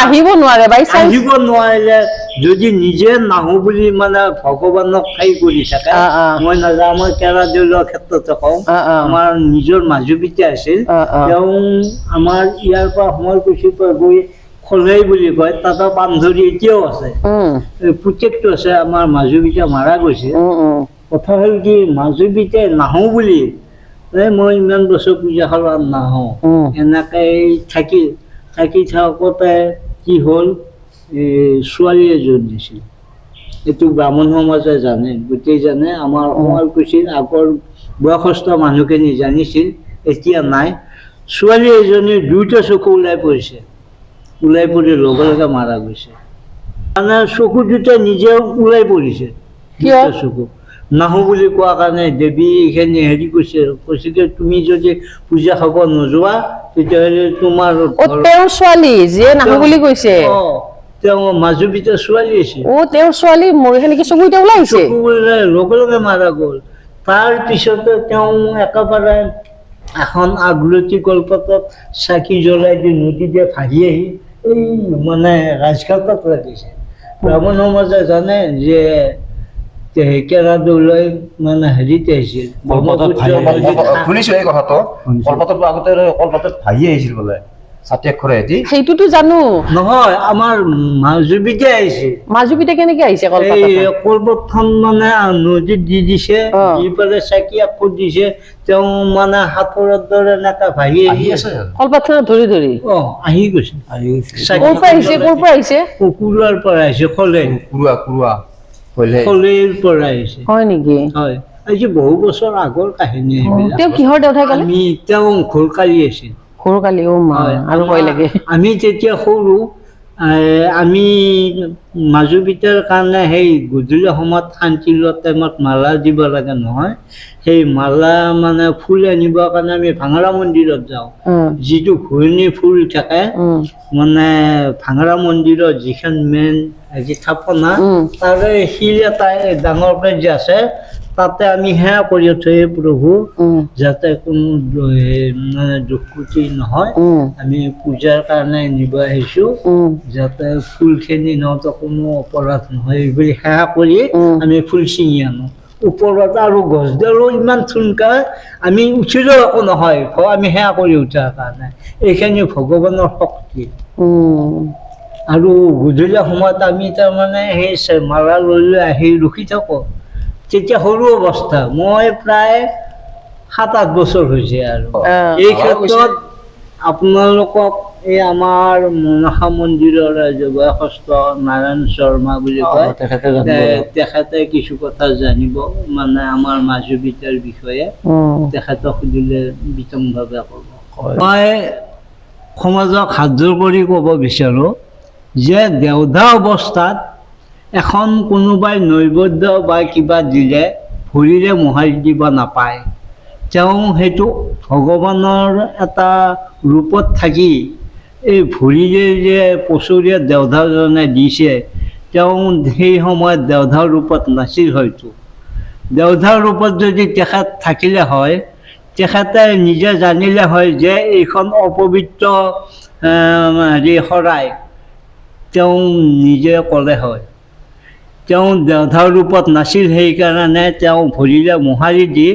আহিব নোৱাৰে বাই আহিব নোৱাৰিলে যদি নিজে নাহো বুলি মানে ভগৱানক হেৰি কৰি থাকে মই নাযাওঁ মই কেৰা দেউলৰ ক্ষেত্ৰতে কওঁ আমাৰ নিজৰ মাজুপিতে আছিল তেওঁ আমাৰ ইয়াৰ পৰা শুৱালকুছিৰ পৰা গৈ খলেই বুলি কয় তাতে পাণধৰি এতিয়াও আছে প্ৰত্যেকটো আছে আমাৰ মাজুপিতে মাৰা গৈছে কথা হ'ল কি মাজুপিতে নাহো বুলি মই ইমান বছৰ পূজা খালত নাহোঁ এনেকৈ থাকি থাকোঁতে কি হ'ল ছোৱালী এজন দিছিল এইটো ব্ৰাহ্মণ সমাজে জানে গোটেই জানে আমাৰ শুৱালকুছিৰ আগৰ বয়সস্থ মানুহখিনি জানিছিল এতিয়া নাই ছোৱালী এজনীৰ 2টা চকু ওলাই পৰিছে ওলাই পৰি লগে লগে মাৰা গৈছে মানে চকু 2টা নিজে ওলাই পৰিছে 2টা চকু নাহো বুলি কোৱা কাৰণে দেৱী এইখিনি হেৰি কৈছে কি তুমি যদি পূজা খাব নোযোৱা তেতিয়াহ'লে তোমাৰ তেওঁৰ ছোৱালী যিয়ে নাহো বুলি কৈছে তেওঁ মাজুপিতে ছোৱালী আছিল তেওঁৰ ছোৱালী মৰিছে নেকি চকু এতিয়া ওলাই আহিছে লগে লগে মাৰা গ'ল তাৰ পিছতে তেওঁ একেবাৰে এখন আগলতি কলপাতত চাকি জ্বলাই দি নদীতে ভাহি আহি এই মানে ৰাজঘাটত লাগিছে ব্ৰাহ্মণ সমাজে জানে যে কেৰা দেউলাই মানে হেৰিতে আহিছিল শুনিছো এই কথাটো কলপাতত আগতে কলপাতত ভাহি আহিছিল বোলে সেইটোতো জানো নহয় আমাৰ মাজুপিতে আহিছে মাজুপিতে কেনেকে আহিছে কলপাতখন মানে নদীত দি দিছে দি পেলাই চাকি আকৌ দিছে তেওঁ মানে সাঁতোৰৰ দৰে এনেকা ভাহি আহি আছে কলপাতখনত ধৰি ধৰি আহি গৈছে ক'ৰ পৰা আহিছে কুকুৰাৰ পৰা আহিছে খলেৰ পৰা আহিছে হয় নেকি হয় আজি বহু বছৰ আগৰ কাহিনী তেওঁ কিহৰ দেউতাই ক'লে তেওঁ ঘোৰকালি আছিল ঘোৰকালি আৰু ভয় লাগে আমি তেতিয়া সৰু আমি মাজুপিতাৰ কাৰণে সেই গধূলি সময়ত শান্তি লোৱা টাইমত মালা দিব লাগে নহয় সেই মালা মানে ফুল আনিবৰ কাৰণে আমি ভাঙৰা মন্দিৰত যাওঁ যিটো ঘূৰণি ফুল থাকে মানে ভাঙৰা মন্দিৰত যিখন মেইন যি থাপনা তাৰে শিল এটা ডাঙৰকৈ যে আছে তাতে আমি সেয়া কৰি থৈ প্ৰভু যাতে কোনো মানে দুখ ক্ৰুটি নহয় আমি পূজাৰ কাৰণে নিব আহিছো যাতে ফুলখিনি নতো কোনো অপৰাধ নহয় এইবুলি সেৱা কৰি আমি ফুল ছিঙি আনো ওপৰত আৰু গছডালো ইমান থুনকা আমি উঠিলেও একো নহয় আমি সেৱা কৰি উঠাৰ কাৰণে এইখিনি ভগৱানৰ শক্তি আৰু গধূলি সময়ত আমি তাৰমানে সেই মালা লৈ লৈ আহি ৰখি থাকোঁ তেতিয়া সৰু অৱস্থা মই প্ৰায় 7-8 বছৰ হৈছে আৰু এই ক্ষেত্ৰত আপোনালোকক এই আমাৰ মনসা মন্দিৰৰ বয়সস্থ নাৰায়ণ শৰ্মা বুলি কয় তেখেতে কিছু কথা জানিব মানে আমাৰ মাজুপিতাৰ বিষয়ে তেখেতক সুধিলে বিতংভাৱে ক'ব মই সমাজক হাতযোৰ কৰি ক'ব বিচাৰোঁ যে দেওধা অৱস্থাত এখন কোনোবাই নৈবেদ্য বা কিবা দিলে ভৰিৰে মোহাৰি দিব নাপায়। তেওঁ সেইটো ভগৱানৰ এটা ৰূপত থাকি এই ভৰিৰে যে পচৰীয়া দেওধাজনে দিছে, তেওঁ সেই সময়ত দেওধাৰ ৰূপত নাছিল হয়তো। দেওধাৰ ৰূপত যদি তেখেত থাকিলে হয়, তেখেতে নিজে জানিলে হয় যে এইখন অপবিত্ৰ শৰাই, তেওঁ নিজে ক'লে হয়। তেওঁ দেওধাৰ ৰূপত নাছিল, সেইকাৰণে তেওঁ ভৰিৰে মোহাৰি দি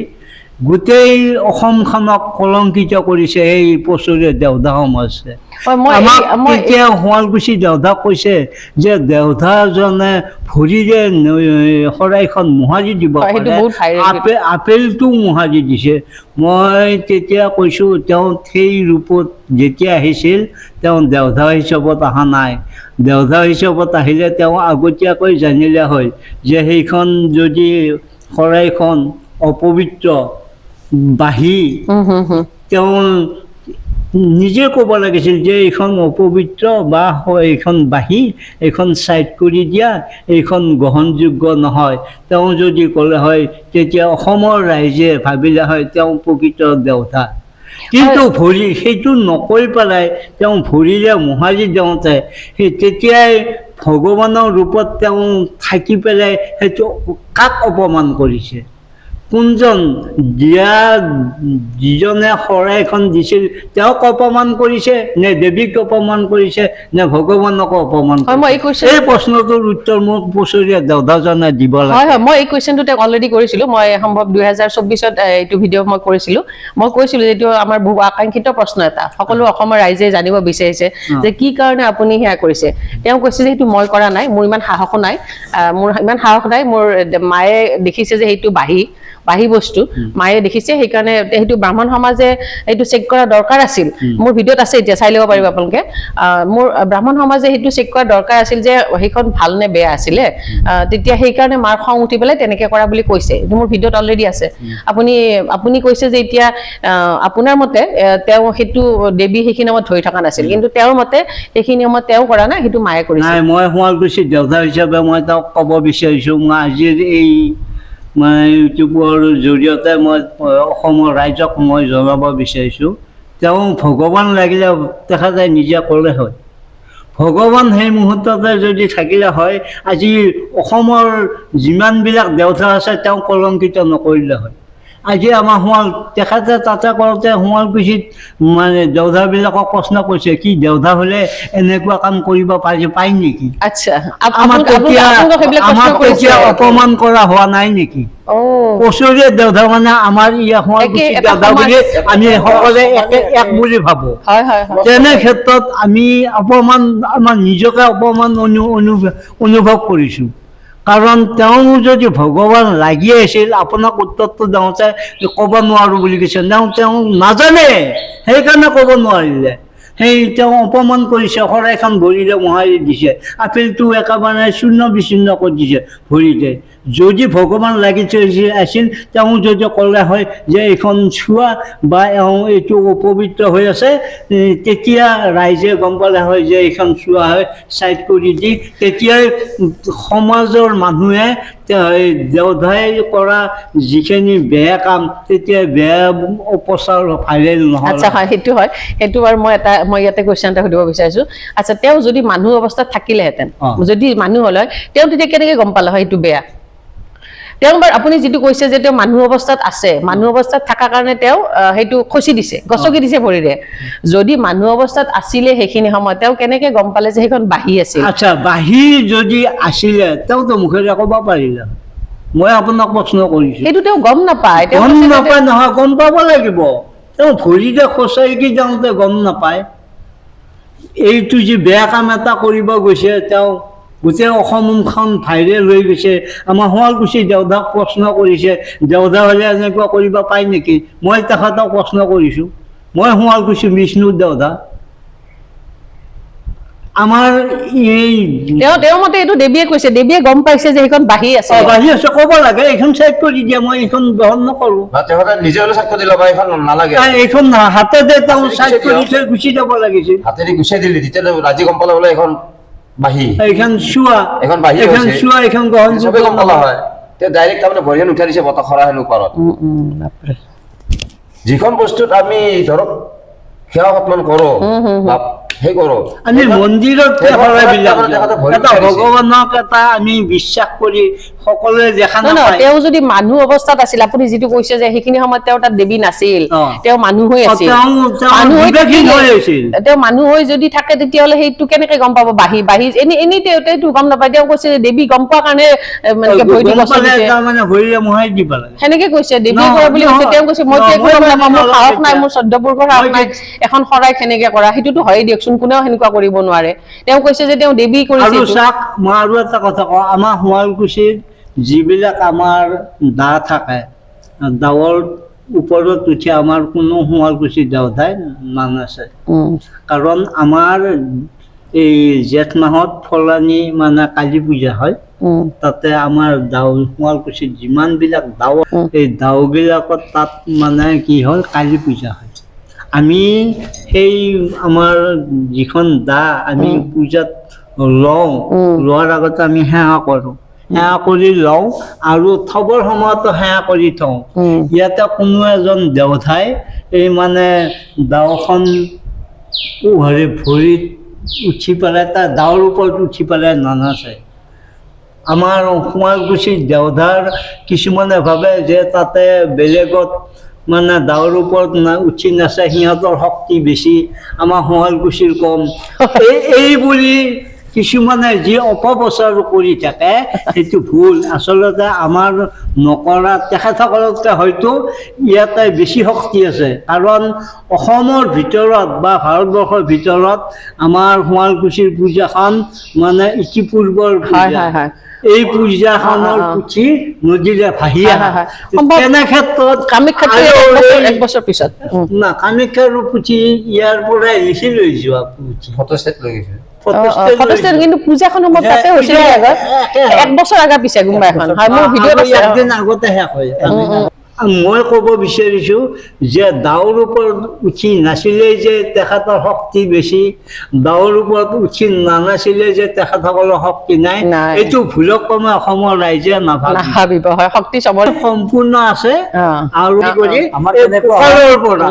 গোটেই অসমখনক কলংকিত কৰিছে এই পচৰীয়া দেওধা সমাজে। আমাক এতিয়া শুৱালকুছি দেওধাক কৈছে যে দেওধাজনে ভৰিৰে শৰাইখন মোহাৰি দিব পাৰে, আপেলটো মোহাৰি দিছে। মই তেতিয়া কৈছোঁ তেওঁ সেই ৰূপত যেতিয়া আহিছিল তেওঁ দেওধা হিচাপত অহা নাই। দেওধা হিচাপত আহিলে তেওঁ আগতীয়াকৈ জানিলে হয় যে সেইখন যদি শৰাইখন অপবিত্ৰ বাঁহী, তেওঁ নিজে ক'ব লাগিছিল যে এইখন অপবিত্ৰ বা এইখন বাঁহী, এইখন ছাইড কৰি দিয়া, এইখন গ্ৰহণযোগ্য নহয়। তেওঁ যদি ক'লে হয় তেতিয়া অসমৰ ৰাইজে ভাবিলে হয় তেওঁ প্ৰকৃত দেওধা। কিন্তু সেইটো নকৈ পেলাই তেওঁ ভৰিৰে মোহাৰি দিওঁতে সেই তেতিয়াই ভগৱানৰ ৰূপত তেওঁ থাকি পেলাই সেইটো কাক অপমান কৰিছে? কোনজন দিয়া যিজনে শৰাইখন দিছিল তেওঁক অপমান কৰিছে নে দেৱীক অপমান কৰিছে নে ভগৱানক অপমান কৰিছে? এই প্ৰশ্নটোৰ উত্তৰ মোক পচৰীয়া দেওধাজনে দিব লাগে। হয় হয়, মই এই কুৱেশ্যনটো তেওঁক অলৰেডি কৰিছিলোঁ। মই সম্ভৱ 2024 এইটো ভিডিঅ' মই কৰিছিলোঁ। মই কৈছিলোঁ যে এইটো আমাৰ বহু আকাংক্ষিত প্ৰশ্ন এটা, সকলো অসমৰ ৰাইজে জানিব বিচাৰিছে যে কি কাৰণে আপুনি সেয়া কৰিছে। তেওঁ কৈছে যে সেইটো মই কৰা নাই, মোৰ ইমান সাহসো নাই, মোৰ মায়ে দেখিছে যে সেইটো বাঁহী বস্তু মায়ে দেখিছে, সেইকাৰণে সেইটো ব্ৰাহ্মণ সমাজে সেইটো চেক কৰা দৰকাৰ আছিল। মোৰ ভিডিঅ'ত আছে, এতিয়া চাই ল'ব পাৰিব আপোনালোকে। মোৰ ব্ৰাহ্মণ সমাজে সেইটো চেক কৰা দৰকাৰ আছিল যে সেইখন ভাল নে বেয়া আছিলে, তেতিয়া সেইকাৰণে মাৰ খং উঠি পেলাই তেনেকৈ কৰা বুলি কৈছে। এইটো মোৰ ভিডিঅ'ত অলৰেডি আছে। আপুনি কৈছে যে এতিয়া আপোনাৰ মতে তেওঁ সেইটো দেৱী সেইখিনি সময়ত ধৰি থকা নাছিল, কিন্তু তেওঁৰ মতে সেইখিনি সময়ত তেওঁ কৰা নাই, সেইটো মায়ে কৰিছে। নাই, মই শুৱালকুছি দেওধা হিচাপে মই তেওঁক ক'ব বিচাৰিছোঁ, মই আজিৰ এই ইউটিউবৰ জৰিয়তে মই অসমৰ ৰাইজক মই জনাব বিচাৰিছোঁ, তেওঁ ভগৱান লাগিলে তেখেতে নিজে ক'লে হয়। ভগৱান সেই মুহূৰ্ততে যদি থাকিলে হয়, আজি অসমৰ যিমানবিলাক দেওধা আছে তেওঁ কলংকিত নকৰিলে হয়। আজি আমাৰ তেখেতে তাতে কৰোঁতে শুৱালকুছিত দেওধাবিলাকক প্ৰশ্ন কৰিছে, কি দেওধা হ'লে এনেকুৱা কাম কৰিব পায় নেকি? আচ্ছা, আমাক তেতিয়া অপমান কৰা হোৱা নাই নেকি? পচৰীয়া দেওধা মানে আমাৰ ইয়াৰ শুৱালকুছি দেওধা বুলি আমি সকলোৱে এক বুলি ভাবোঁ। তেনে ক্ষেত্ৰত আমি অপমান, আমাৰ নিজকে অপমান অনুভৱ কৰিছোঁ। কাৰণ তেওঁ যদি ভগৱান লাগি আছিল, আপোনাক উত্তৰটো দিওঁতে ক'ব নোৱাৰোঁ বুলি কৈছে। তেওঁ নাজানে, সেইকাৰণে ক'ব নোৱাৰিলে। সেই তেওঁ অপমান কৰিছে, শৰাইখন ভৰিৰে মোহাৰি দিছে, আপেলটো একেবাৰে চূৰ্ণ বিচূৰ্ণ কৰি দিছে ভৰিতে। যদি ভগৱান লাগি আছিল, তেওঁ যদি ক'লে হয় যে এইখন চোৱা বা এইটো অপবিত্ৰ হৈ আছে, তেতিয়া ৰাইজে গম পালে হয় যে এইখন চোৱা হয়, ছাইড কৰি দি তেতিয়াই সমাজৰ মানুহে দেওধাই কৰা যিখিনি বেয়া কাম, তেতিয়া বেয়া অপচাৰ ভাইৰেল নহয়। আচ্ছা, হয়, সেইটো হয়। সেইটো বাৰু মই ইয়াতে কুৱেশ্যন এটা সুধিব বিচাৰিছোঁ। আচ্ছা, তেওঁ যদি মানুহ অৱস্থাত থাকিলেহেঁতেন, যদি মানুহ হ'ল হয়, তেওঁ তেতিয়া কেনেকৈ গম পালে হয় সেইটো বেয়া? তেওঁ বাৰু আপুনি যিটো কৈছে যে তেওঁ মানুহ অৱস্থাত আছে, মানুহ অৱস্থাত থকাৰ কাৰণে তেওঁ সেইটো খচি দিছে, গছকি দিছে ভৰিৰে। যদি মানুহ অৱস্থাত আছিলে সেইখিনি সময়ত, তেওঁ কেনেকৈ গম পালে যে সেইখন বাঁহী আছিল? আচ্ছা, বাঁহী যদি আছিলে তেওঁতো মুখেৰে ক'ব পাৰিলে। মই আপোনাক প্ৰশ্ন কৰিছোঁ, সেইটো তেওঁ গম নাপায়। নহয়, গম পাব লাগিব। তেওঁ ভৰিৰে খচাই কি যাওঁতে গম নাপায়। এইটো যি বেয়া কাম এটা কৰিব গৈছে, তেওঁ গোটেই অসমখন ভাইৰেল হৈ গৈছে। আমাৰ শুৱালকুছি দেওধাক প্ৰশ্ন কৰিছে, দেওধা হ'লে এনেকুৱা কৰিব পায় নেকি? মই তেখেতক প্ৰশ্ন কৰিছোঁ, মই শুৱালকুছি বিষ্ণু দেওধা। আমাৰ তেওঁৰ মতে এইটো দেৱীয়ে কৈছে, দেৱীয়ে গম পাইছে যে সেইখন বাঁহী আছে। বাঁহী আছে, ক'ব লাগে এইখন ছাইড কৰি দিয়া, মই এইখন গ্ৰহণ নকৰোঁ। নিজে হ'লে ছাইড কৰি দিলে বা এইখন নালাগে, এইখন হাতেৰে তেওঁ ছাইড কৰি থৈ গুচি যাব লাগিছিল। হাতেৰে গুচাই দিলে, তেতিয়া ৰাজি গম পালে বোলে এইখন বাহি এইখন চোৱা এখন বাহি এইখন হৈছে। চোৱা এইখন গ্ৰহণ চবে গম পালা হয় তে ডাইৰেক্ট তাৰমানে ভৰিখন উঠাই দিছে বতাহ খৰা হেনো পাৰত বাপৰে যিখন বস্তুত আমি ধৰক সেৱা সন্মান কৰো বা সেই কৰো আমি মন্দিৰত শৰাইবিলাক তেখেতে ভৰি এটা উঠাই দিছে। ভগৱানক এটা আমি বিশ্বাস কৰি সকলোৱে দেখা নহয় নাপায় তেওঁ যদি মানুহ অৱস্থাত আছিল আপুনি যিটো কৈছে যে সেইখিনি সময়ত তেওঁ তাত দেৱী নাছিল অ। তেওঁ মানুহ হৈ আছিল তেওঁ মানুহ হৈ বিবেকহীন থাকিলে- হৈ আছিল। তেওঁ মানুহ হৈ যদি থাকে তেতিয়াহ'লে সেইটো কেনেকে গম পাব বাহি এনেই তেওঁটো গম নাপায় তেওঁ কৈছে যে দেৱী গম পোৱা কাৰণে মানে কি ভৰিটো গম গছকি পালে দিছে তাৰমানে ভৰিৰে মোহাৰি দিব লাগে সেনেকে কৈছে দেৱীয়ে নহয়, কৰা বুলি কৈছে নহয়, তেওঁ কৈছে মইতো নহয়, একো মই গম মানি নাপাওঁ মোৰ নলওঁ সাহস নাই এতিয়া। মোৰ শ্ৰদ্ধাপূৰ্বৰ সাহস মই নাই কি- এখন শৰাই কেনেকে কৰা সেইটোতো হয়ে দিয়কচোন কোনেও সেনেকুৱা কৰিব নোৱাৰে তেওঁ কৈছে যে তেওঁ দেৱী কৰিছে আৰু এইটো। চাওক মই আৰু এটা কথা কওঁ আমাৰ শুৱালকুছিত যিবিলাক আমাৰ দা থাকে দাৱৰ ওপৰত উঠি আমাৰ কোনো শুৱালকুছিত দেৱতাই নানাচে কাৰণ আমাৰ এই জেঠ মাহত ফলানি মানে কালী পূজা হয় তাতে আমাৰ দাও শুৱালকুছিত যিমানবিলাক দাও এই দাওবিলাকত তাত মানে কি হ'ল কালী পূজা হয় আমি সেই আমাৰ যিখন দা আমি পূজাত লওঁ লোৱাৰ আগতে আমি সেৱা কৰোঁ সেৱা কৰি লওঁ আৰু থবৰ সময়তো সেৱা কৰি থওঁ ইয়াতে কোনো এজন দেৱতাই এই মানে দাওখন ভৰিত উঠি পেলাই তাৰ দাওৰ ওপৰত উঠি পেলাই নানাচে আমাৰ শুৱালকুছিৰ দেওধাৰ কিছুমানে ভাবে যে তাতে বেলেগত মানে দাওৰ ওপৰত উঠি নাচে সিহঁতৰ শক্তি বেছি আমাৰ শুৱালকুছিৰ কম এই বুলি কিছুমানে যি অপপ্ৰচাৰ কৰি থাকে সেইটো ভুল আচলতে আমাৰ নকৰা তেখেতসকলতকৈ হয়তো ইয়াতে বেছি শক্তি আছে কাৰণ অসমৰ ভিতৰত বা ভাৰতবৰ্ষৰ ভিতৰত আমাৰ শুৱালকুছিৰ পূজাখন মানে ইতিপূৰ্বৰ পূজা এই পূজাখনৰ পুথি নদীৰে ভাহি আহা তেনে ক্ষেত্ৰত এক বছৰ পিছত না কামাখ্যাৰ পুথি ইয়াৰ পৰাই লিখি লৈ যোৱা পুথি ফটোষ্টেট লৈ গৈছে ফটোষ্টেট কিন্তু পূজাখন সময়ত তাতে হৈছিল আগত এক বছৰ আগা পিছে কোনোবা এখন হয় মোৰ ভিডিঅ'ত আছে একদিন আগতে শেষ হয় মই ক'ব বিচাৰিছোঁ যে দাওৰ ওপৰত উঠি নাচিলেই যে তেখেতৰ শক্তি বেছি দাওৰ ওপৰত উঠি নানাচিলে যে তেখেতসকলৰ শক্তি নাই এইটো ভুলক্ৰমে অসমৰ ৰাইজে নাভাবিব হয় শক্তি চবৰে সম্পূৰ্ণ আছে আৰু কৰি আমাৰ এই কেনেকুৱা কঁকালৰ পৰা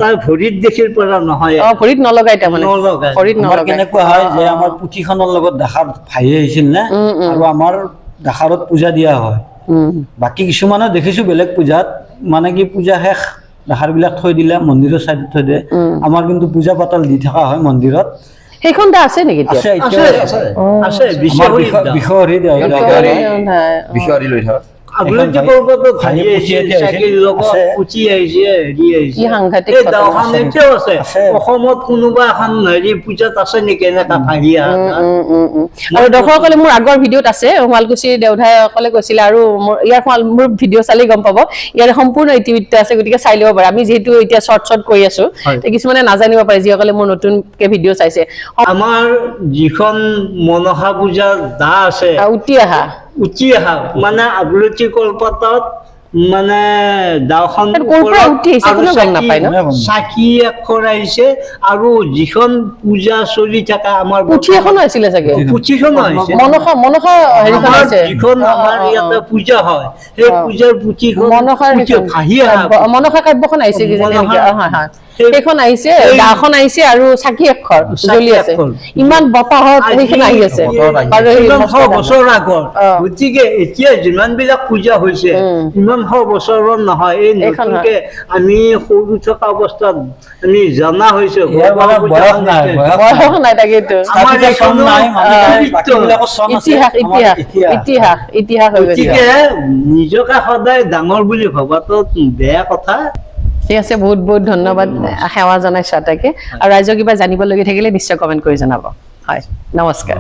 তাৰ ভৰিত দেখিৰ পৰা নহয় ভৰিত নলগাই তাৰমানে নলগাই ভৰিত আমাৰ নলগাই কেনেকুৱা হয় যে আমাৰ পুথিখনৰ লগত দেখাৰ ভাহি আহিছিল নে আৰু আমাৰ দেখাৰত পূজা দিয়া হয় বাকী কিছুমানে দেখিছো বেলেগ পূজাত মানে কি পূজা শেষ দেখাৰবিলাক থৈ দিলে মন্দিৰৰ চাইডত থৈ দিয়ে আমাৰ কিন্তু পূজা পাতল দি থকা হয় মন্দিৰত সেইখন দা আছে নেকি এতিয়া আছে আছে বিষয়ৰী বিষয়ৰী লৈ থাক আগলৈকে পৰ্বতত ভাহি আহিছে চাকিৰ লগত পুঠি আহিছে হেৰি আহিছে কি সাংঘাতিক এই কথা। দাওখন এতিয়াও আছে আছে। অসমত কোনোবা এখন হেৰি পূজাত আছে নেকি এনেকা ভাহি অহা আৰু দৰ্শকসকলে মোৰ আগৰ ভিডিঅ'ত আছে শুৱালকুছিৰ দেওধাইসকলে কৈছিলে আৰু মোৰ ভিডিঅ' চালেই গম পাব ইয়াৰ সম্পূৰ্ণ ইতিবৃত্ত আছে গতিকে চাই ল'ব পাৰে আমি যিহেতু এতিয়া শ্বৰ্ট কৰি আছো কিছুমানে নাজানিব পাৰে যিসকলে মোৰ নতুনকে ভিডিঅ' চাইছে আমাৰ যিখন মনসা পূজাৰ দা আছে উঠি অহা মানে আগলতি কলপাতত মানে দাওখন ক'ৰ পৰা উঠি আহিছে কোনেও গম নাপায় ন চাকি এখন আহিছে আৰু যিখন পূজা চলি থাকে আমাৰ পুথি এখনো আছিলে চাগে পুথিখন আহিছে মনসা হেৰিখন আছে যিখন আমাৰ ইয়াতে পূজা হয় সেই পূজাৰ পুথিখন ভাহি অহা মনসা কাব্যখন আহিছে কিজানি সেইখন আহিছে দাখন আহিছে আৰু চাকি এখন জ্বলি আছে ইমান বতাহত সেইখন আহি আছে বছৰ আগৰ গতিকে এতিয়া যিমান বিলাক পূজা হৈছে ইমান শ বছৰৰ নহয় এই নতুনকে আমি সৰু থকা অৱস্থাত আমি জনা হৈছো বয়স নাই তাকেতো ইতিহাস গতিকে নিজকে সদায় ডাঙৰ বুলি ভবাটো বেয়া কথা ঠিক আছে বহুত বহুত ধন্যবাদ সেৱা জনাইছো আটাইকে আৰু ৰাইজক কিবা জানিবলগীয়া থাকিলে নিশ্চয় কমেণ্ট কৰি জনাব হয় নমস্কাৰ